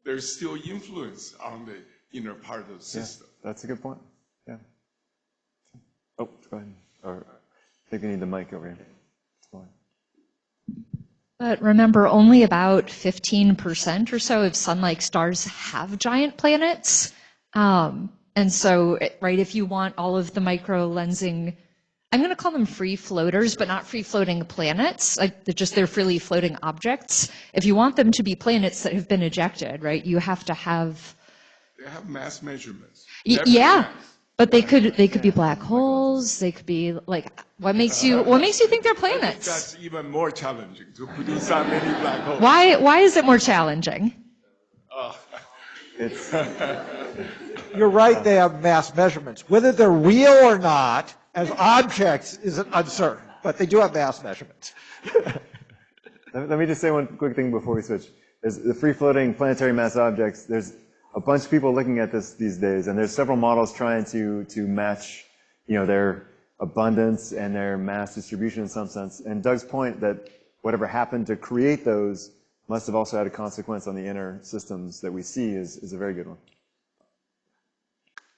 There's still influence on the inner part of the system. Yeah, that's a good point. Yeah. Oh, go ahead. Or I think we need the mic over here. But remember, only about 15% or so of sun-like stars have giant planets. And so, right, if you want all of the micro-lensing, I'm going to call them free floaters, but not free-floating planets. They're freely floating objects. If you want them to be planets that have been ejected, right, you have to have... They have mass measurements. Yeah, But they could be black holes. They could be like, what makes you think they're planets? That's even more challenging to produce that many black holes. Why is it more challenging? You're right, they have mass measurements. Whether they're real or not, as objects, is uncertain, but they do have mass measurements. Let me just say one quick thing before we switch. There's the free-floating planetary mass objects. There's a bunch of people looking at this these days, and there's several models trying to match, their abundance and their mass distribution in some sense. And Doug's point that whatever happened to create those must have also had a consequence on the inner systems that we see is a very good one.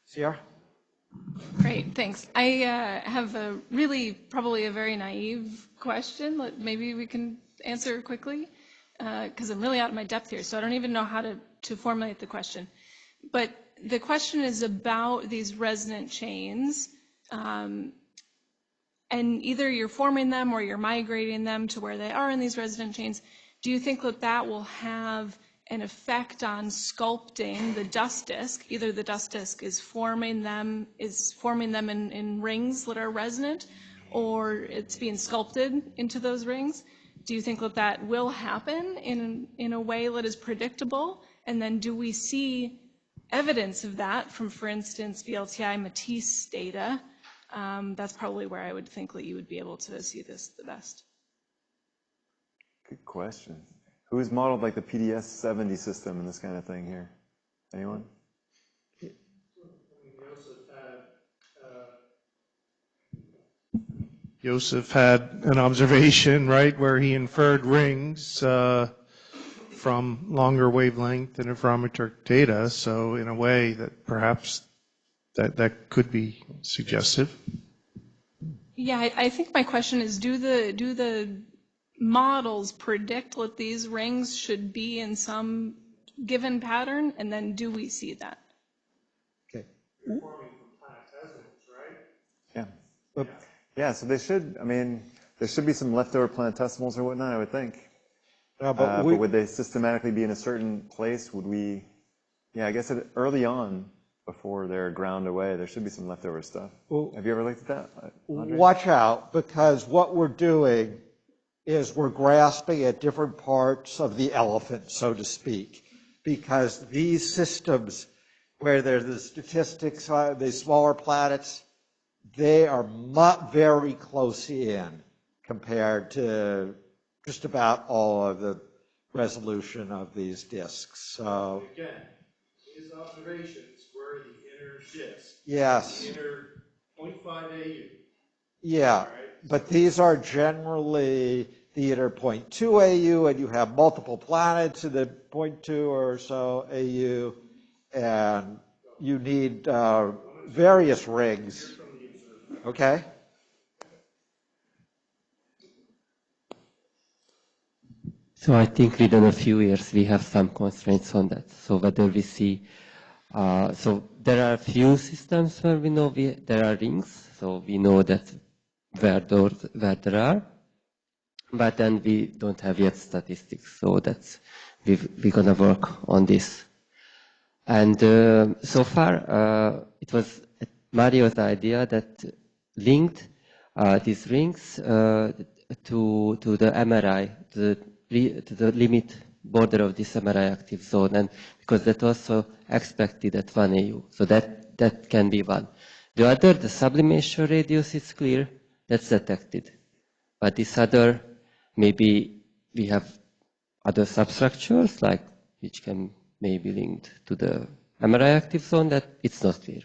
Sierra? Great, thanks. I have probably a very naive question. Maybe we can answer quickly, because I'm really out of my depth here, so I don't even know how to formulate the question. But the question is about these resonant chains, and either you're forming them or you're migrating them to where they are in these resonant chains. Do you think that will have an effect on sculpting the dust disk? Either the dust disk is forming them in rings that are resonant, or it's being sculpted into those rings. Do you think that will happen in a way that is predictable? And then do we see evidence of that from, for instance, VLTI Matisse data? That's probably where I would think that you would be able to see this the best. Good question. Who's modeled like the PDS 70 system and this kind of thing here? Anyone? Joseph had an observation, right, where he inferred rings from longer wavelength interferometric data. So in a way that perhaps that could be suggestive. Yeah, I think my question is, do the models predict what these rings should be in some given pattern, and then do we see that? Okay. You're forming from planetesimals, right? Yeah. Yeah, so there should be some leftover planetesimals or whatnot, I would think. But would they systematically be in a certain place? Would we, I guess early on, before they're ground away, there should be some leftover stuff. Have you ever looked at that, Andre? Watch out, because what we're doing is we're grasping at different parts of the elephant, so to speak, because these systems where there's the statistics, the smaller planets, they are very close in compared to just about all of the resolution of these disks. So again, these observations were the inner disk. Yes. The inner 0.5 AU. Yeah, right? but these are generally the inner 0.2 AU, and you have multiple planets in the 0.2 or so AU, and you need various rings. Okay? So I think within a few years we have some constraints on that. So whether we see, so there are a few systems where we know there are rings, so we know that where there are, but then we don't have yet statistics. So that's we're gonna work on this. And so far it was Mario's idea that linked these rings to the MRI, to the limit border of this MRI active zone, and because that also expected at 1 AU. So that can be one. The other, the sublimation radius is clear, that's detected. But this other, maybe we have other substructures, like which can maybe linked to the MRI active zone, that it's not clear.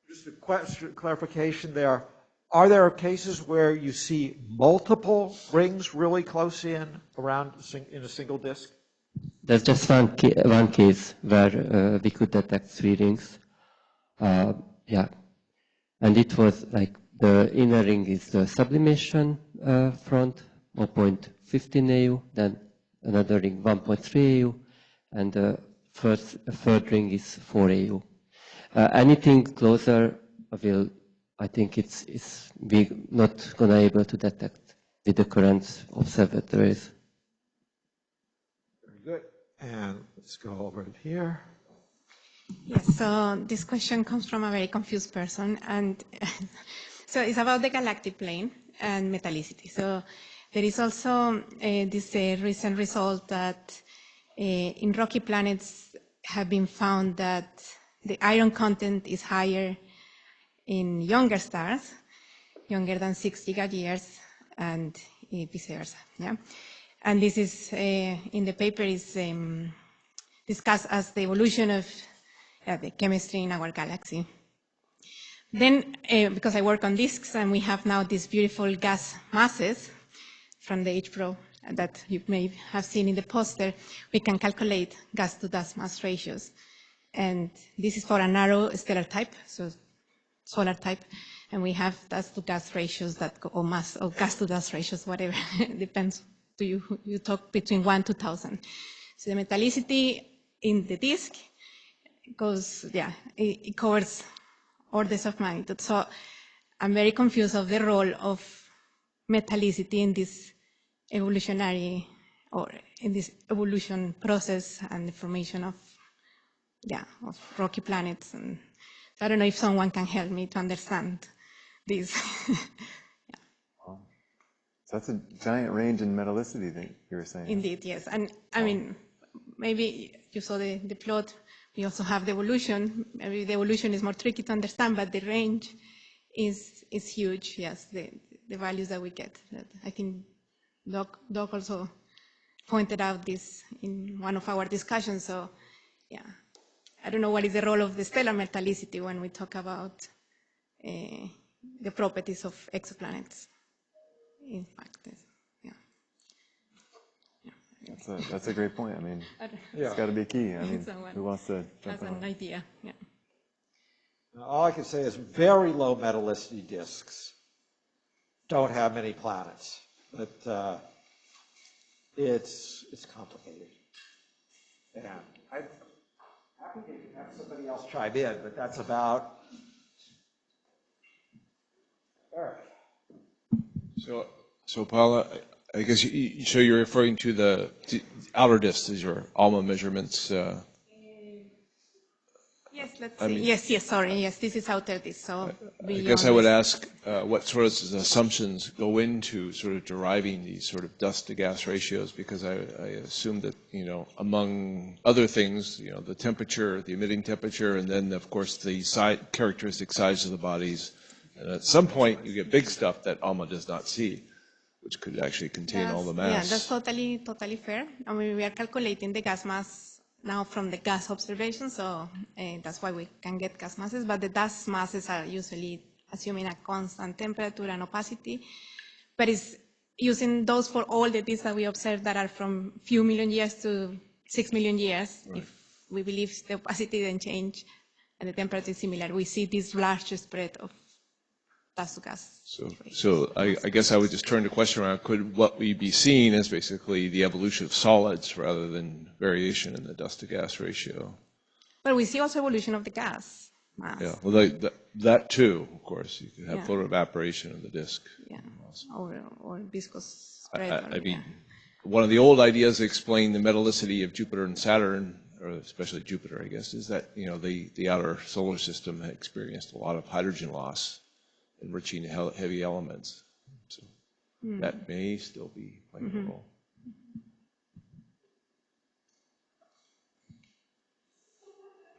Just a question, clarification there. Are there cases where you see multiple rings really close in around in a single disk? There's just one case where we could detect 3 rings. Yeah, and it was like the inner ring is the sublimation front, 0.15 AU, then another ring 1.3 AU, and the third ring is 4 AU. Anything closer will, I think we're not gonna able to detect with the current observatories. Very good. And let's go over it here. Yes, so this question comes from a very confused person, and so it's about the galactic plane and metallicity. So there is also this recent result that in rocky planets have been found that the iron content is higher in younger stars, younger than 6 gigayears, and vice versa. Yeah, and this is in the paper is discussed as the evolution of the chemistry in our galaxy. Then, because I work on disks, and we have now these beautiful gas masses from the Edge Pro that you may have seen in the poster, we can calculate gas to dust mass ratios. And this is for a narrow stellar type, so solar type, and we have dust to gas ratios that go, or mass, or gas to dust ratios, whatever, depends. You talk between 1 to 1,000. So the metallicity in the disk goes, yeah, it covers orders of magnitude. So I'm very confused of the role of metallicity in this evolutionary, or in this evolution process and the formation of, yeah, of rocky planets. And so I don't know if someone can help me to understand this. So that's a giant range in metallicity that you were saying. Indeed, yes. And I mean, maybe you saw the plot. We also have the evolution. Maybe the evolution is more tricky to understand, but the range is huge. Yes, the values that we get. I think Doc also pointed out this in one of our discussions. So, yeah, I don't know what is the role of the stellar metallicity when we talk about the properties of exoplanets. In fact, yeah. That's a great point. I mean, Yeah. it's got to be key. I mean, who wants to jump That's in? an idea, yeah. Now, all I can say is very low metallicity disks don't have many planets, but it's complicated. Yeah, I'm happy to have somebody else chime in, but that's about. Eric. So Paula, I guess so you're referring to the outer disk as your ALMA measurements. Yes, let's see. Yes, sorry. Yes, this is outer disk. So I guess I would ask what sort of assumptions go into sort of deriving these sort of dust to gas ratios, because I assume that, among other things, the temperature, the emitting temperature, and then of course the characteristic size of the bodies. And at some point you get big stuff that ALMA does not see, which could actually contain all the mass. Yeah, that's totally fair. I mean, we are calculating the gas mass now from the gas observation, so that's why we can get gas masses, but the dust masses are usually assuming a constant temperature and opacity, but it's using those for all the disks that we observe that are from few million years to 6 million years. Right. If we believe the opacity didn't change and the temperature is similar, we see this large spread of dust to gas. So I guess I would just turn the question around. Could what we be seeing as basically the evolution of solids rather than variation in the dust to gas ratio? Well, we see also evolution of the gas mass. Yeah, well, that too, of course. You could have photoevaporation of the disk. Yeah, or viscous spread. I mean, one of the old ideas to explain the metallicity of Jupiter and Saturn, or especially Jupiter, I guess, is that, the outer solar system had experienced a lot of hydrogen loss, enriching heavy elements. So that may still be playing a role.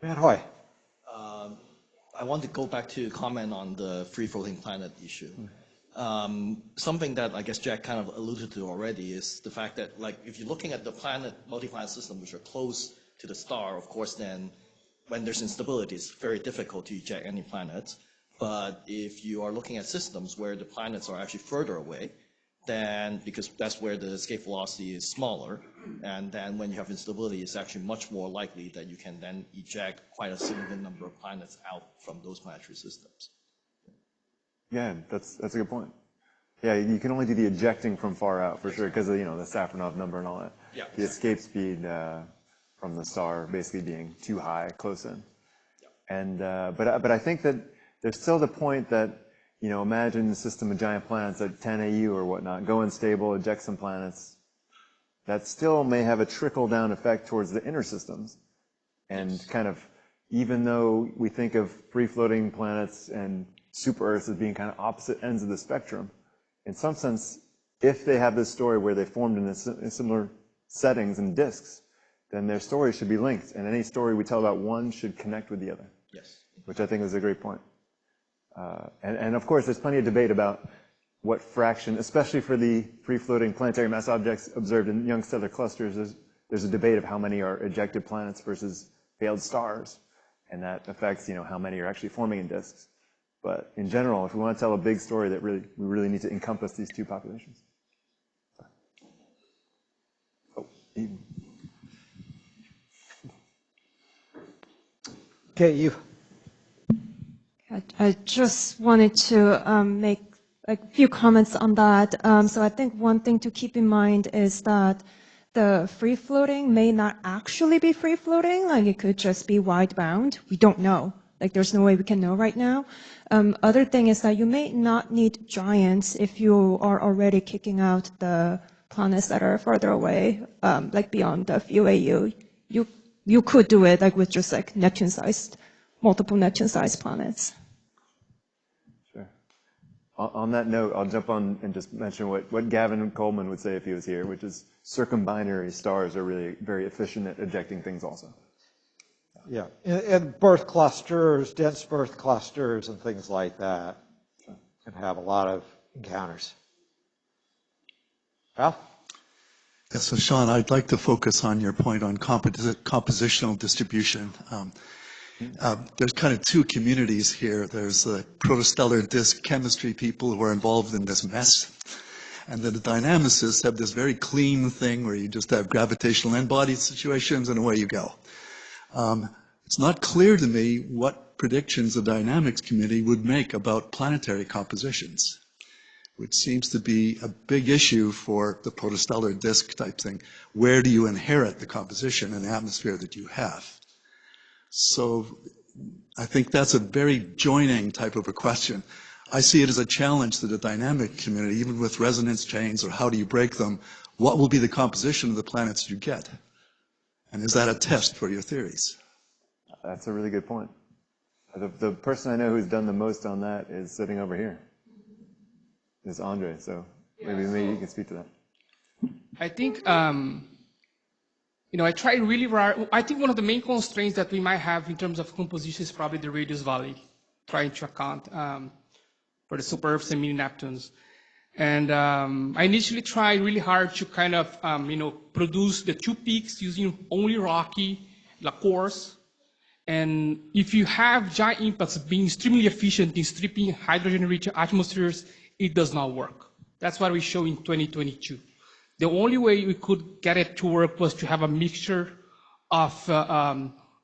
Man, Hoy. I want to go back to comment on the free-floating planet issue. Something that I guess Jack kind of alluded to already is the fact that, like, if you're looking at the multi-planet system, which are close to the star, of course, then when there's instability, it's very difficult to eject any planets. But if you are looking at systems where the planets are actually further away, then because that's where the escape velocity is smaller, and then when you have instability, it's actually much more likely that you can then eject quite a significant number of planets out from those planetary systems. Yeah, that's a good point. Yeah, you can only do the ejecting from far out for sure because of the Safronov number and all that. Yeah, the escape speed from the star basically being too high close in. Yeah. And but I think that there's still the point that, imagine the system of giant planets at 10 AU or whatnot, go unstable, eject some planets. That still may have a trickle-down effect towards the inner systems and kind of, even though we think of free-floating planets and super-Earths as being kind of opposite ends of the spectrum, in some sense, if they have this story where they formed in similar settings and disks, then their stories should be linked, and any story we tell about one should connect with the other. Yes. Which I think is a great point. And of course, there's plenty of debate about what fraction, especially for the free-floating planetary mass objects observed in young stellar clusters, there's a debate of how many are ejected planets versus failed stars, and that affects, how many are actually forming in disks. But in general, if we want to tell a big story, we really need to encompass these two populations. Oh, Eden. Okay, you. I just wanted to make a few comments on that. So I think one thing to keep in mind is that the free floating may not actually be free floating. Like it could just be wide bound. We don't know. Like there's no way we can know right now. Other thing is that you may not need giants if you are already kicking out the planets that are further away, like beyond the few AU. You could do it like with just like Neptune-sized, multiple Neptune-sized planets. Sure. On that note, I'll jump on and just mention what Gavin Coleman would say if he was here, which is circumbinary stars are really very efficient at ejecting things also. Yeah, and birth clusters, dense birth clusters, and things like that can have a lot of encounters. Ralph? Yes, so Sean, I'd like to focus on your point on compositional distribution. There's kind of two communities here. There's the protostellar disk chemistry people who are involved in this mess, and then the dynamicists have this very clean thing where you just have gravitational n-body situations and away you go. It's not clear to me what predictions the dynamics committee would make about planetary compositions, which seems to be a big issue for the protostellar disk type thing. Where do you inherit the composition and the atmosphere that you have? So I think that's a very joining type of a question. I see it as a challenge to the dynamic community, even with resonance chains or how do you break them, what will be the composition of the planets you get? And is that a test for your theories? That's a really good point. The person I know who's done the most on that is sitting over here. Is Andre, so maybe you can speak to that. I think, I try really hard. I think one of the main constraints that we might have in terms of composition is probably the radius valley, trying to account for the super Earths and mini Neptunes. And I initially tried really hard to kind of, produce the two peaks using only rocky, cores. And if you have giant impacts being extremely efficient in stripping hydrogen-rich atmospheres, it does not work. That's what we show in 2022. The only way we could get it to work was to have a mixture of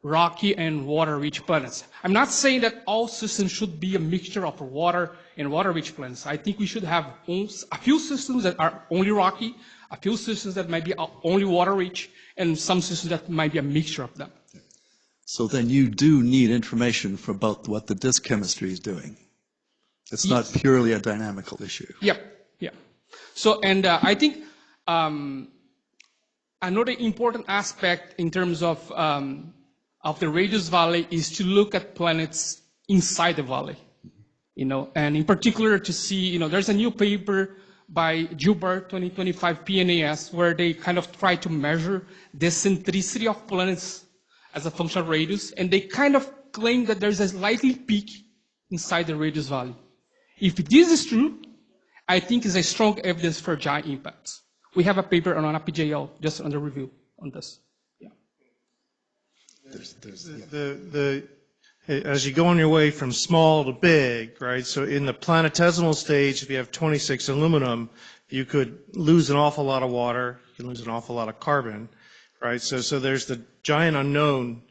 rocky and water-rich planets. I'm not saying that all systems should be a mixture of water and water-rich planets. I think we should have a few systems that are only rocky, a few systems that might be only water-rich, and some systems that might be a mixture of them. So then you do need information about what the disk chemistry is doing. It's not purely a dynamical issue. Yeah. So, and I think another important aspect in terms of the radius valley is to look at planets inside the valley, and in particular to see, there's a new paper by Gilbert 2025 PNAS where they kind of try to measure the centricity of planets as a function of radius, and they kind of claim that there's a likely peak inside the radius valley. If this is true, I think it's a strong evidence for giant impacts. We have a paper on APJL just under review on this. Yeah. As you go on your way from small to big, right? So in the planetesimal stage, if you have 26 aluminum, you could lose an awful lot of water, you can lose an awful lot of carbon, right? So there's the giant unknown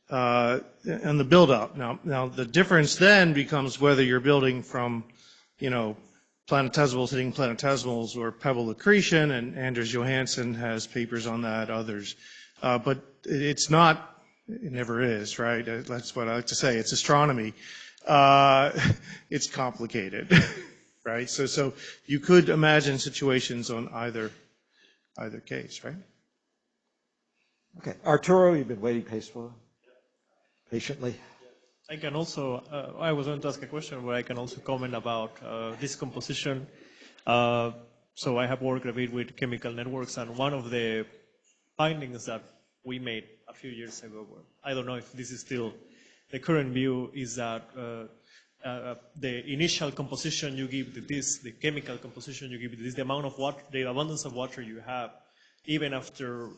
and the buildup. Now the difference then becomes whether you're building from, planetesimals hitting planetesimals or pebble accretion, and Anders Johansson has papers on that, others. But it's not, it never is, right? That's what I like to say. It's astronomy. It's complicated, right? So you could imagine situations on either case, right? Okay, Arturo, you've been waiting patiently. patiently. I can also, I was going to ask a question, but I can also comment about this composition. So I have worked a bit with chemical networks, and one of the findings that we made a few years ago, I don't know if this is still the current view, is that the initial composition you give to this, the chemical composition you give to this, the amount of water, the abundance of water you have, even after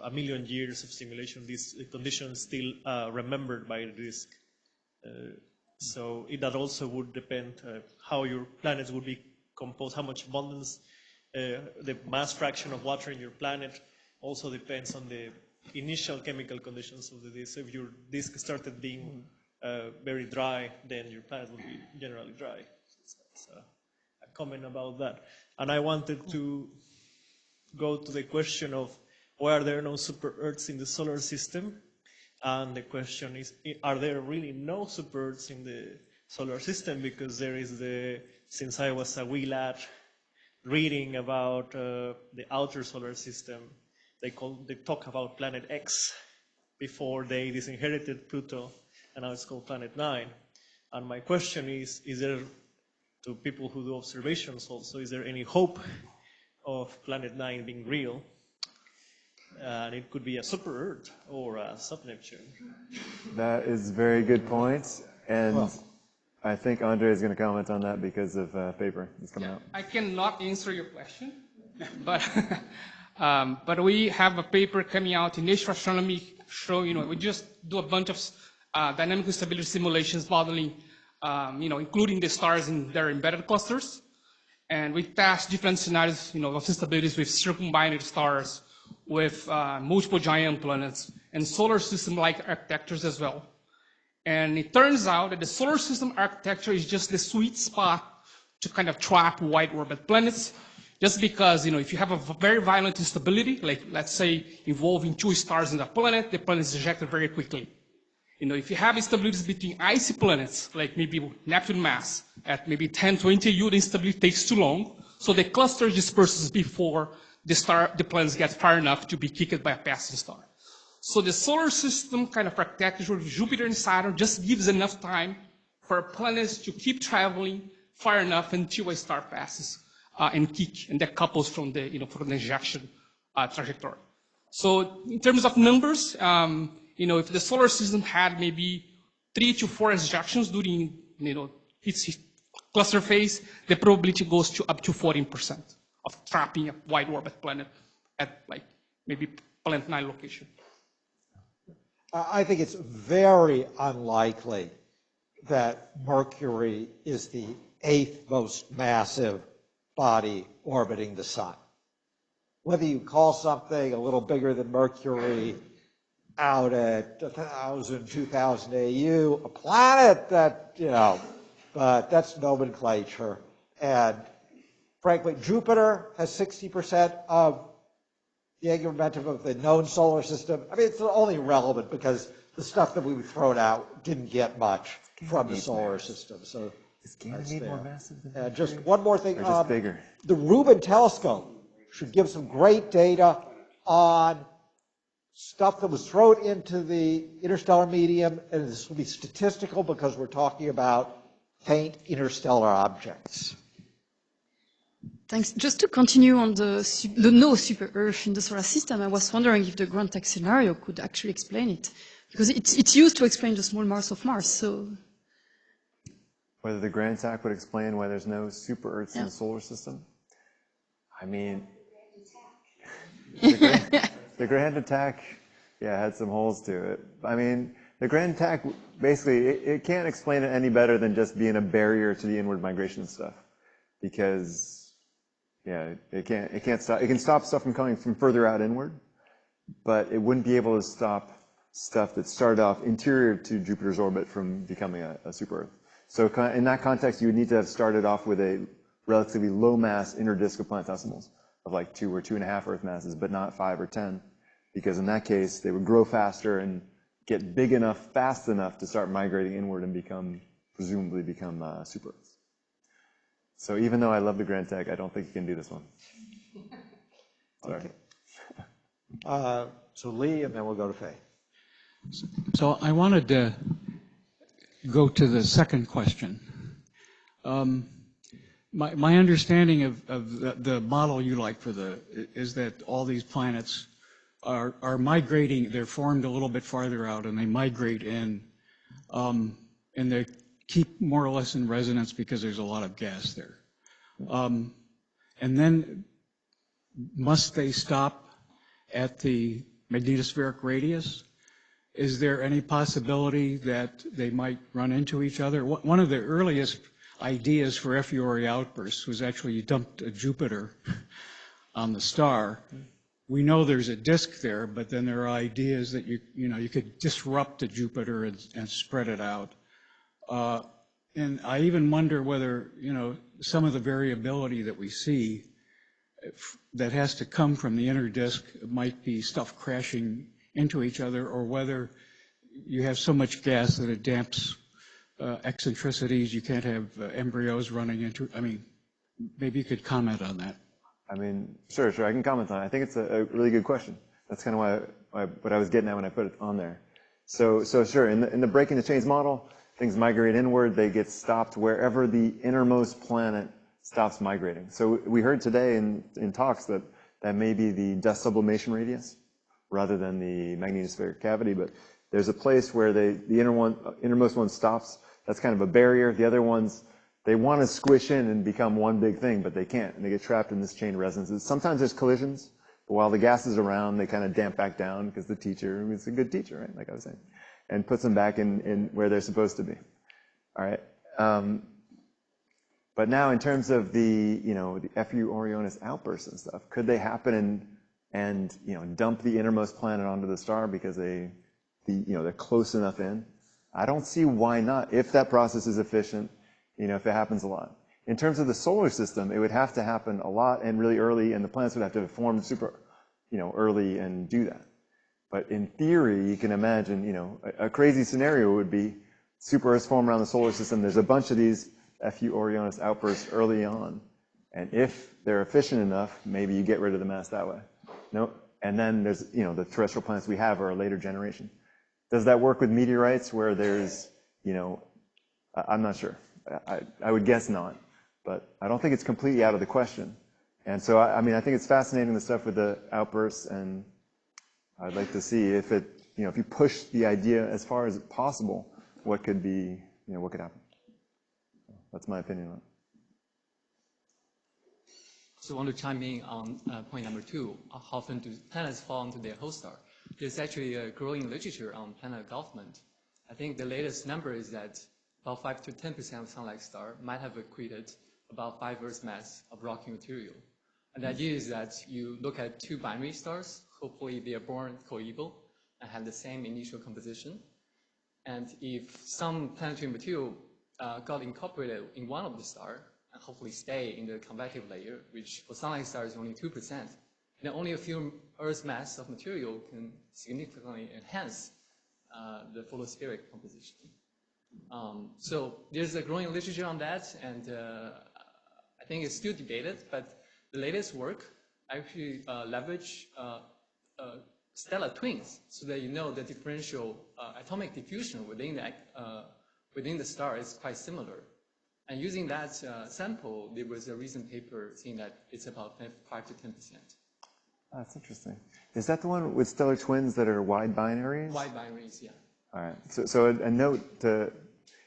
a million years of simulation, these conditions still remembered by the disk. So that also would depend how your planets would be composed, how much abundance, the mass fraction of water in your planet also depends on the initial chemical conditions of the disk. So if your disk started being very dry, then your planet would be generally dry. So that's a comment about that. And I wanted to go to the question of why are there no super Earths in the solar system? And the question is, are there really no super Earths in the solar system? Because there is since I was a wee lad reading about the outer solar system, they talk about Planet X before they disinherited Pluto, and now it's called Planet 9. And my question is there, to people who do observations also, is there any hope of Planet 9 being real? And it could be a super Earth or a sub-Neptune. That is a very good point. And I think Andre is going to comment on that because of a paper that's coming out. I cannot answer your question, but we have a paper coming out in Nature Astronomy showing, we just do a bunch of dynamic instability simulations modeling, including the stars in their embedded clusters. And we test different scenarios, of instabilities with circumbinary stars, with multiple giant planets, and solar system-like architectures as well. And it turns out that the solar system architecture is just the sweet spot to kind of trap wide orbit planets, just because, if you have a very violent instability, like let's say involving two stars in the planet is ejected very quickly. If you have instabilities between icy planets, like maybe Neptune mass, at maybe 10, 20 U, the instability takes too long, so the cluster disperses before the planets get far enough to be kicked by a passing star. So the solar system kind of architecture with Jupiter and Saturn just gives enough time for planets to keep traveling far enough until a star passes and kick, and that couples from the from the ejection trajectory. So in terms of numbers, if the solar system had maybe 3 to 4 ejections during its cluster phase, the probability goes to up to 14% of trapping a wide orbit planet at maybe Planet 9 location. I think it's very unlikely that Mercury is the 8th most massive body orbiting the sun. Whether you call something a little bigger than Mercury out at 1,000, 2,000 AU, a planet that, but that's nomenclature. And frankly, Jupiter has 60% of the angular momentum of the known solar system. I mean, it's only relevant because the stuff that we've thrown out didn't get much from the solar system. So is Ganymede more massive than Mercury? Just one more thing. Or just bigger? The Rubin telescope should give some great data on stuff that was thrown into the interstellar medium, and this will be statistical because we're talking about faint interstellar objects. Thanks. Just to continue on the no super Earth in the solar system, I was wondering if the grand tech scenario could actually explain it, because it's used to explain the small mass of Mars. So whether the grand tech would explain why there's no super Earths in the solar system? I mean, the grand attack, had some holes to it. I mean, the grand attack, basically, it can't explain it any better than just being a barrier to the inward migration stuff. Because, it can't stop. It can stop stuff from coming from further out inward, but it wouldn't be able to stop stuff that started off interior to Jupiter's orbit from becoming a super Earth. So in that context, you would need to have started off with a relatively low mass inner disk of planetesimals of like 2 or 2.5 Earth masses, but not 5 or 10, because in that case, they would grow faster and get big enough, fast enough to start migrating inward and presumably become super Earths. So even though I love the grand tech, I don't think you can do this one. Sorry. Okay. So Lee, and then we'll go to Faye. So I wanted to go to the second question. My understanding of the model you like for is that all these planets are migrating. They're formed a little bit farther out, and they migrate in, and they keep more or less in resonance because there's a lot of gas there. And then must they stop at the magnetospheric radius? Is there any possibility that they might run into each other? One of the earliest ideas for F-Uri outbursts was actually you dumped a Jupiter on the star. We know there's a disk there, but then there are ideas that you could disrupt a Jupiter and spread it out. And I even wonder whether some of the variability that we see that has to come from the inner disk might be stuff crashing into each other, or whether you have so much gas that it damps eccentricities. You can't have embryos running into. I mean, maybe you could comment on that. I mean, sure, I can comment on it. I think it's a really good question. That's kind of what I was getting at when I put it on there. So sure, in the breaking the chains model, things migrate inward. They get stopped wherever the innermost planet stops migrating. So we heard today in talks that may be the dust sublimation radius rather than the magnetospheric cavity, but there's a place where the innermost one stops. That's kind of a barrier. The other ones, they want to squish in and become one big thing, but they can't, and they get trapped in this chain of resonances. Sometimes there's collisions, but while the gas is around, they kind of damp back down because the teacher is a good teacher, right? Like I was saying, and puts them back in where they're supposed to be. All right. But now, in terms of the FU Orionis outbursts and stuff, could they happen and dump the innermost planet onto the star because they're close enough in? I don't see why not, if that process is efficient, if it happens a lot. In terms of the solar system, it would have to happen a lot and really early, and the planets would have to form super, early and do that. But in theory, you can imagine, a crazy scenario would be super Earths form around the solar system. There's a bunch of these FU Orionis outbursts early on, and if they're efficient enough, maybe you get rid of the mass that way. No, and then there's the terrestrial planets we have are a later generation. Does that work with meteorites where there's I'm not sure. I would guess not, but I don't think it's completely out of the question. And so I think it's fascinating, the stuff with the outbursts, and I'd like to see if it if you push the idea as far as possible, what could be what could happen. That's my opinion on it. So I want to chime in on point number 2. How often do planets fall into their host star? There's actually a growing literature on planet engulfment. I think the latest number is that about 5 to 10% of sun-like star might have accreted about 5 Earth mass of rocky material. And the idea is that you look at 2 binary stars, hopefully they are born coeval and have the same initial composition. And if some planetary material got incorporated in one of the stars, and hopefully stay in the convective layer, which for sun-like stars is only 2%, then only a few Earth mass of material can significantly enhance the photospheric composition. So there's a growing literature on that, and I think it's still debated, but the latest work actually leverage stellar twins, so that the differential atomic diffusion within the star is quite similar. And using that sample, there was a recent paper saying that it's about 5 to 10%. That's interesting. Is that the one with stellar twins that are wide binaries? Wide binaries, yeah. All right. So a note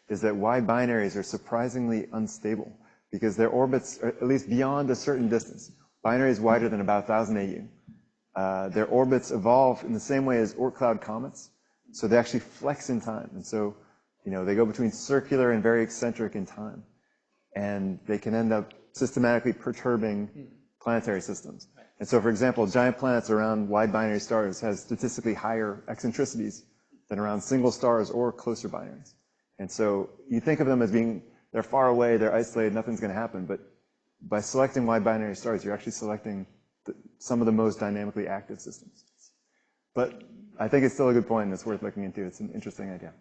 is that wide binaries are surprisingly unstable because their orbits are at least beyond a certain distance. Binaries wider than about 1,000 AU. Their orbits evolve in the same way as Oort cloud comets, so they actually flex in time. And so, they go between circular and very eccentric in time. And they can end up systematically perturbing planetary systems. And so, for example, giant planets around wide binary stars have statistically higher eccentricities than around single stars or closer binaries. And so you think of them as they're far away, they're isolated, nothing's going to happen. But by selecting wide binary stars, you're actually selecting some of the most dynamically active systems. But I think it's still a good point, and it's worth looking into. It's an interesting idea.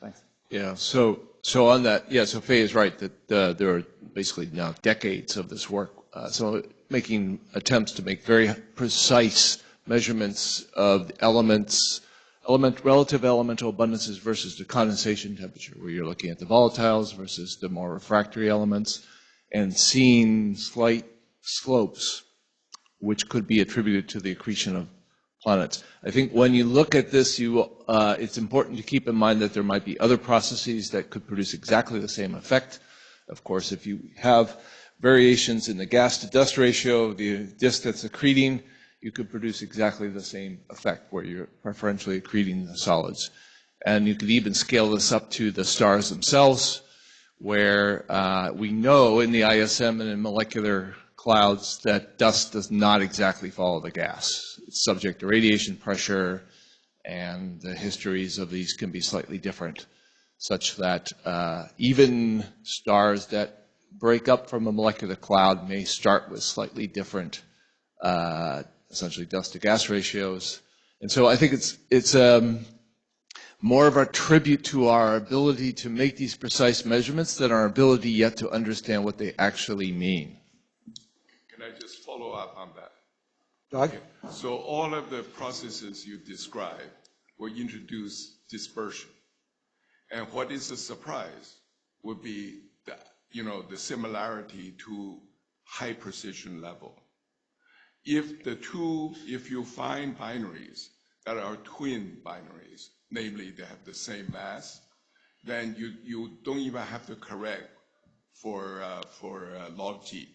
Thanks. Yeah, so on that, so Faye is right that there are basically now decades of this work. So making attempts to make very precise measurements of the elements relative elemental abundances versus the condensation temperature, where you're looking at the volatiles versus the more refractory elements, and seeing slight slopes, which could be attributed to the accretion of planets. I think when you look at this, it's important to keep in mind that there might be other processes that could produce exactly the same effect. Of course, if you have variations in the gas to dust ratio of the disk that's accreting, you could produce exactly the same effect where you're preferentially accreting the solids. And you could even scale this up to the stars themselves, where we know in the ISM and in molecular clouds that dust does not exactly follow the gas. It's subject to radiation pressure, and the histories of these can be slightly different, such that even stars that break up from a molecular cloud may start with slightly different essentially dust to gas ratios. And so I think it's more of a tribute to our ability to make these precise measurements than our ability yet to understand what they actually mean. Can I just follow up on that? Doug? Okay. So all of the processes you described will introduce dispersion. And what is the surprise would be the similarity to high precision level. If you find binaries that are twin binaries, namely they have the same mass, then you don't even have to correct for log G.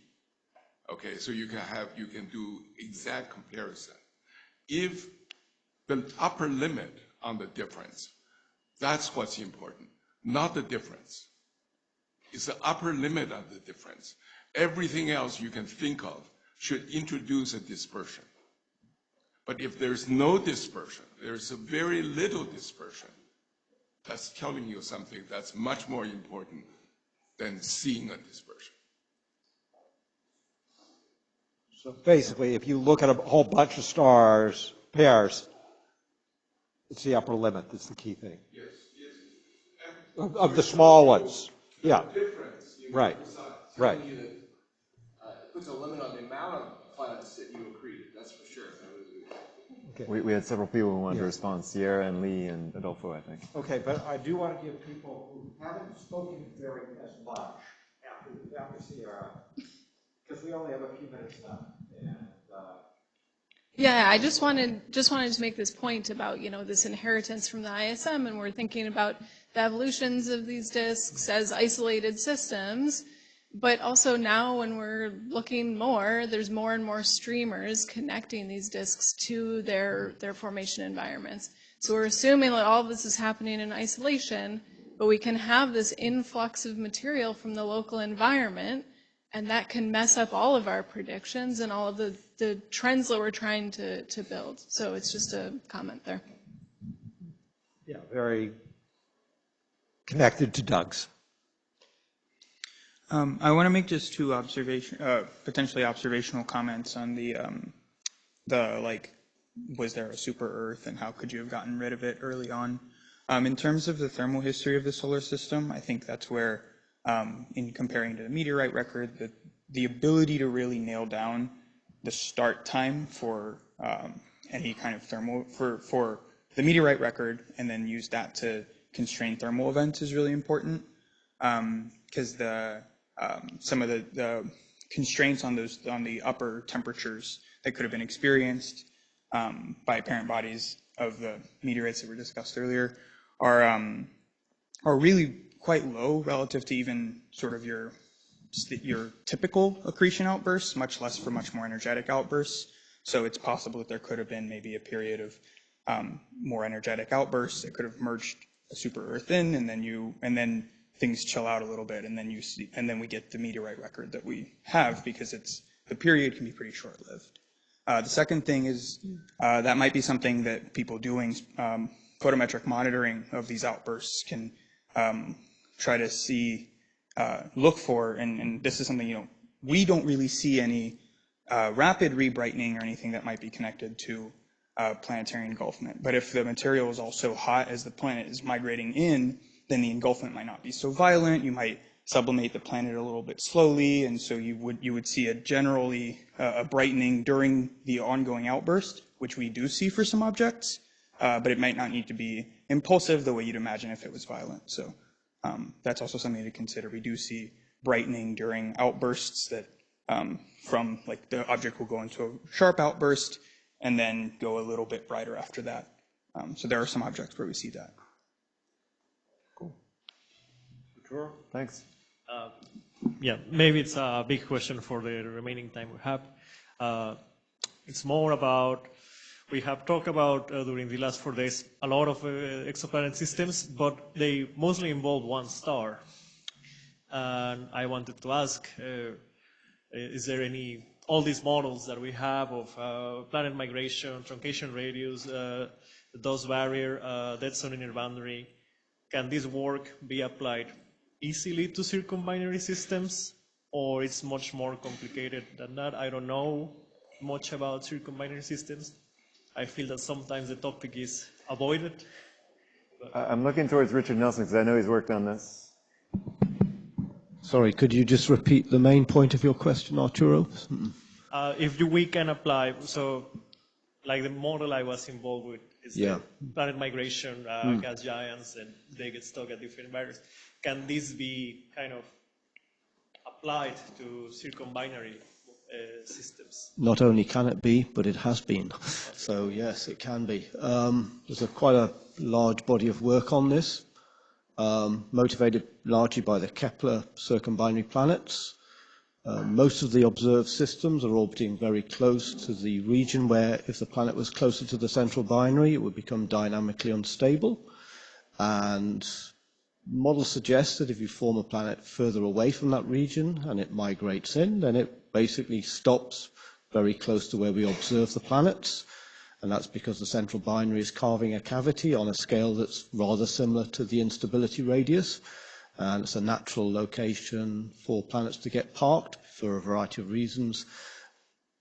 Okay, so you can do exact comparison. If the upper limit on the difference, that's what's important, not the difference. It's the upper limit of the difference. Everything else you can think of should introduce a dispersion. But if there's no dispersion, there's a very little dispersion, that's telling you something that's much more important than seeing a dispersion. So basically, if you look at a whole bunch of stars, pairs, it's the upper limit that's the key thing. Yes. Of the small ones. Yeah. Difference. Right. Right. It puts a limit on the amount of planets that you accreted, that's for sure. Okay. We had several people who wanted to respond, Sierra and Lee and Adolfo, I think. Okay, but I do want to give people who haven't spoken very as much after Sierra, because we only have a few minutes left. And, yeah, I just wanted to make this point about, this inheritance from the ISM, and we're thinking about the evolutions of these disks as isolated systems, but also now when we're looking more, there's more and more streamers connecting these disks to their formation environments. So we're assuming that all of this is happening in isolation, but we can have this influx of material from the local environment, and that can mess up all of our predictions and all of the trends that we're trying to build. So it's just a comment there. yeah, very connected to Doug's. I want to make just two potentially observational comments on the was there a super Earth and how could you have gotten rid of it early on? In terms of the thermal history of the solar system, I think that's where, in comparing to the meteorite record, the ability to really nail down the start time for any kind of thermal for the meteorite record, and then use that to constrain thermal events is really important, because some of the constraints on the upper temperatures that could have been experienced by parent bodies of the meteorites that were discussed earlier are really quite low relative to even sort of your typical accretion outbursts, much less for much more energetic outbursts. So it's possible that there could have been maybe a period of more energetic outbursts that could have merged a super Earth in, and then things chill out a little bit, and then we get the meteorite record that we have, because the period can be pretty short-lived. The second thing is that might be something that people doing photometric monitoring of these outbursts can try to look for, and this is something, we don't really see any rapid rebrightening or anything that might be connected to planetary engulfment. But if the material is also hot as the planet is migrating in, then the engulfment might not be so violent. You might sublimate the planet a little bit slowly, and so you would see a brightening during the ongoing outburst, which we do see for some objects. but it might not need to be impulsive the way you'd imagine if it was violent. So that's also something to consider. We do see brightening during outbursts that from like the object will go into a sharp outburst and then go a little bit brighter after that. So there are some objects where we see that. Cool. Sure. Thanks. Yeah, maybe it's a big question for the remaining time we have. It's more about, we have talked about during the last 4 days a lot of exoplanet systems, but they mostly involve one star. And I wanted to ask, is there any, all these models that we have of planet migration, truncation radius, dust barrier, dead zone inner boundary, can this work be applied easily to circumbinary systems, or it's much more complicated than that? I don't know much about circumbinary systems. I feel that sometimes the topic is avoided. I'm looking towards Richard Nelson because I know he's worked on this. Sorry, could you just repeat the main point of your question, Arturo? If we can apply, so like the model I was involved with is the planet migration, gas giants, and they get stuck at different barriers. Can this be kind of applied to circumbinary systems? Not only can it be, but it has been. So yes, it can be. There's quite a large body of work on this, motivated largely by the Kepler circumbinary planets. Most of the observed systems are orbiting very close to the region where, if the planet was closer to the central binary, it would become dynamically unstable. And models suggest that if you form a planet further away from that region and it migrates in, then it basically stops very close to where we observe the planets. And that's because the central binary is carving a cavity on a scale that's rather similar to the instability radius. And it's a natural location for planets to get parked for a variety of reasons.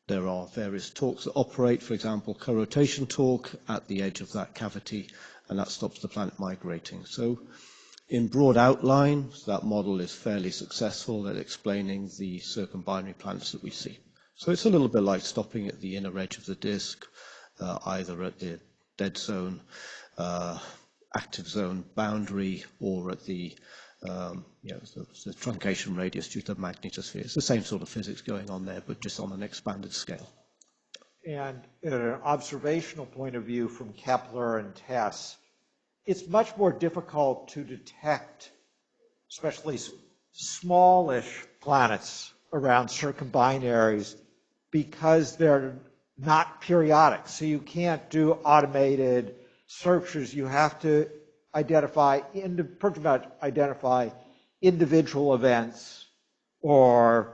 There are various torques that operate, for example, co-rotation torque at the edge of that cavity, and that stops the planet migrating. So in broad outlines, that model is fairly successful at explaining the circumbinary planets that we see. So it's a little bit like stopping at the inner edge of the disk, either at the dead zone, active zone boundary, or at the the truncation radius due to the magnetosphere. It's the same sort of physics going on there, but just on an expanded scale. And in an observational point of view from Kepler and TESS, it's much more difficult to detect, especially smallish planets around circumbinaries, because they're not periodic. So you can't do automated searches. You have to identify individual events or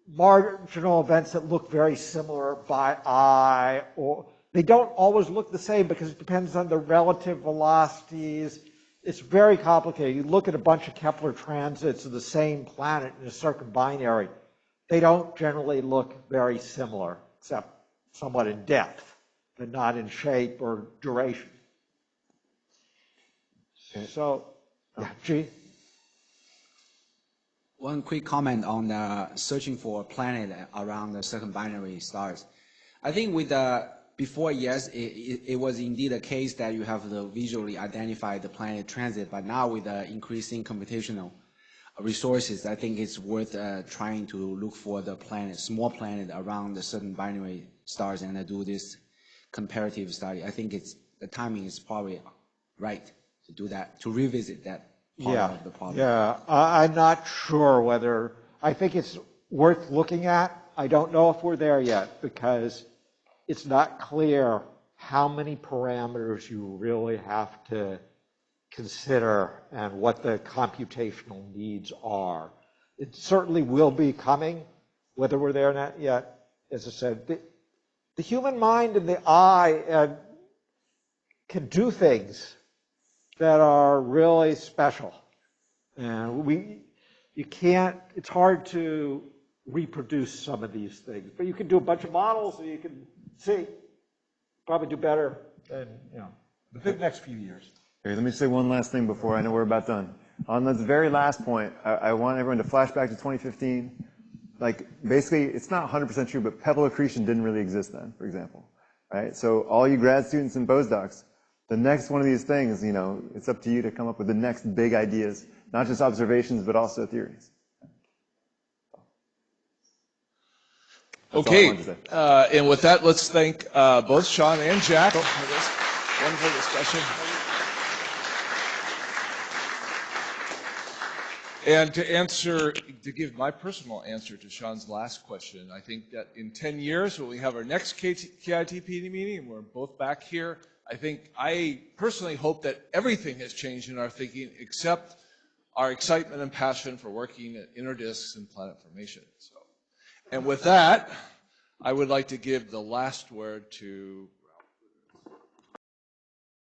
marginal events that look very similar by eye, or they don't always look the same because it depends on the relative velocities. It's very complicated. You look at a bunch of Kepler transits of the same planet in a circumbinary, they don't generally look very similar, except somewhat in depth, but not in shape or duration. So, G? One quick comment on the searching for a planet around the circumbinary stars. I think with the before, yes, it was indeed a case that you have to visually identify the planet transit, but now with the increasing computational resources, I think it's worth trying to look for the planet, small planet around the circumbinary stars and do this comparative study. I think the timing is probably right to do that, to revisit that part of the problem. Yeah, I'm not sure whether, I think it's worth looking at. I don't know if we're there yet because it's not clear how many parameters you really have to consider and what the computational needs are. It certainly will be coming, whether we're there or not yet. As I said, the human mind and the eye can do things that are really special. And you can't, it's hard to reproduce some of these things, but you can do a bunch of models and you can see, probably do better than, the next few years. Okay, let me say one last thing before I know we're about done. On this very last point, I want everyone to flash back to 2015. Like, basically, it's not 100% true, but pebble accretion didn't really exist then, for example, right? So all you grad students and postdocs, the next one of these things, you know, it's up to you to come up with the next big ideas, not just observations, but also theories. That's okay, all I wanted to say. and with that, let's thank both Sean and Jack for this wonderful discussion. And to give my personal answer to Sean's last question, I think that in 10 years, when we have our next KITP meeting, and we're both back here, I personally hope that everything has changed in our thinking except our excitement and passion for working at inner disks and planet formation. So, and with that, I would like to give the last word to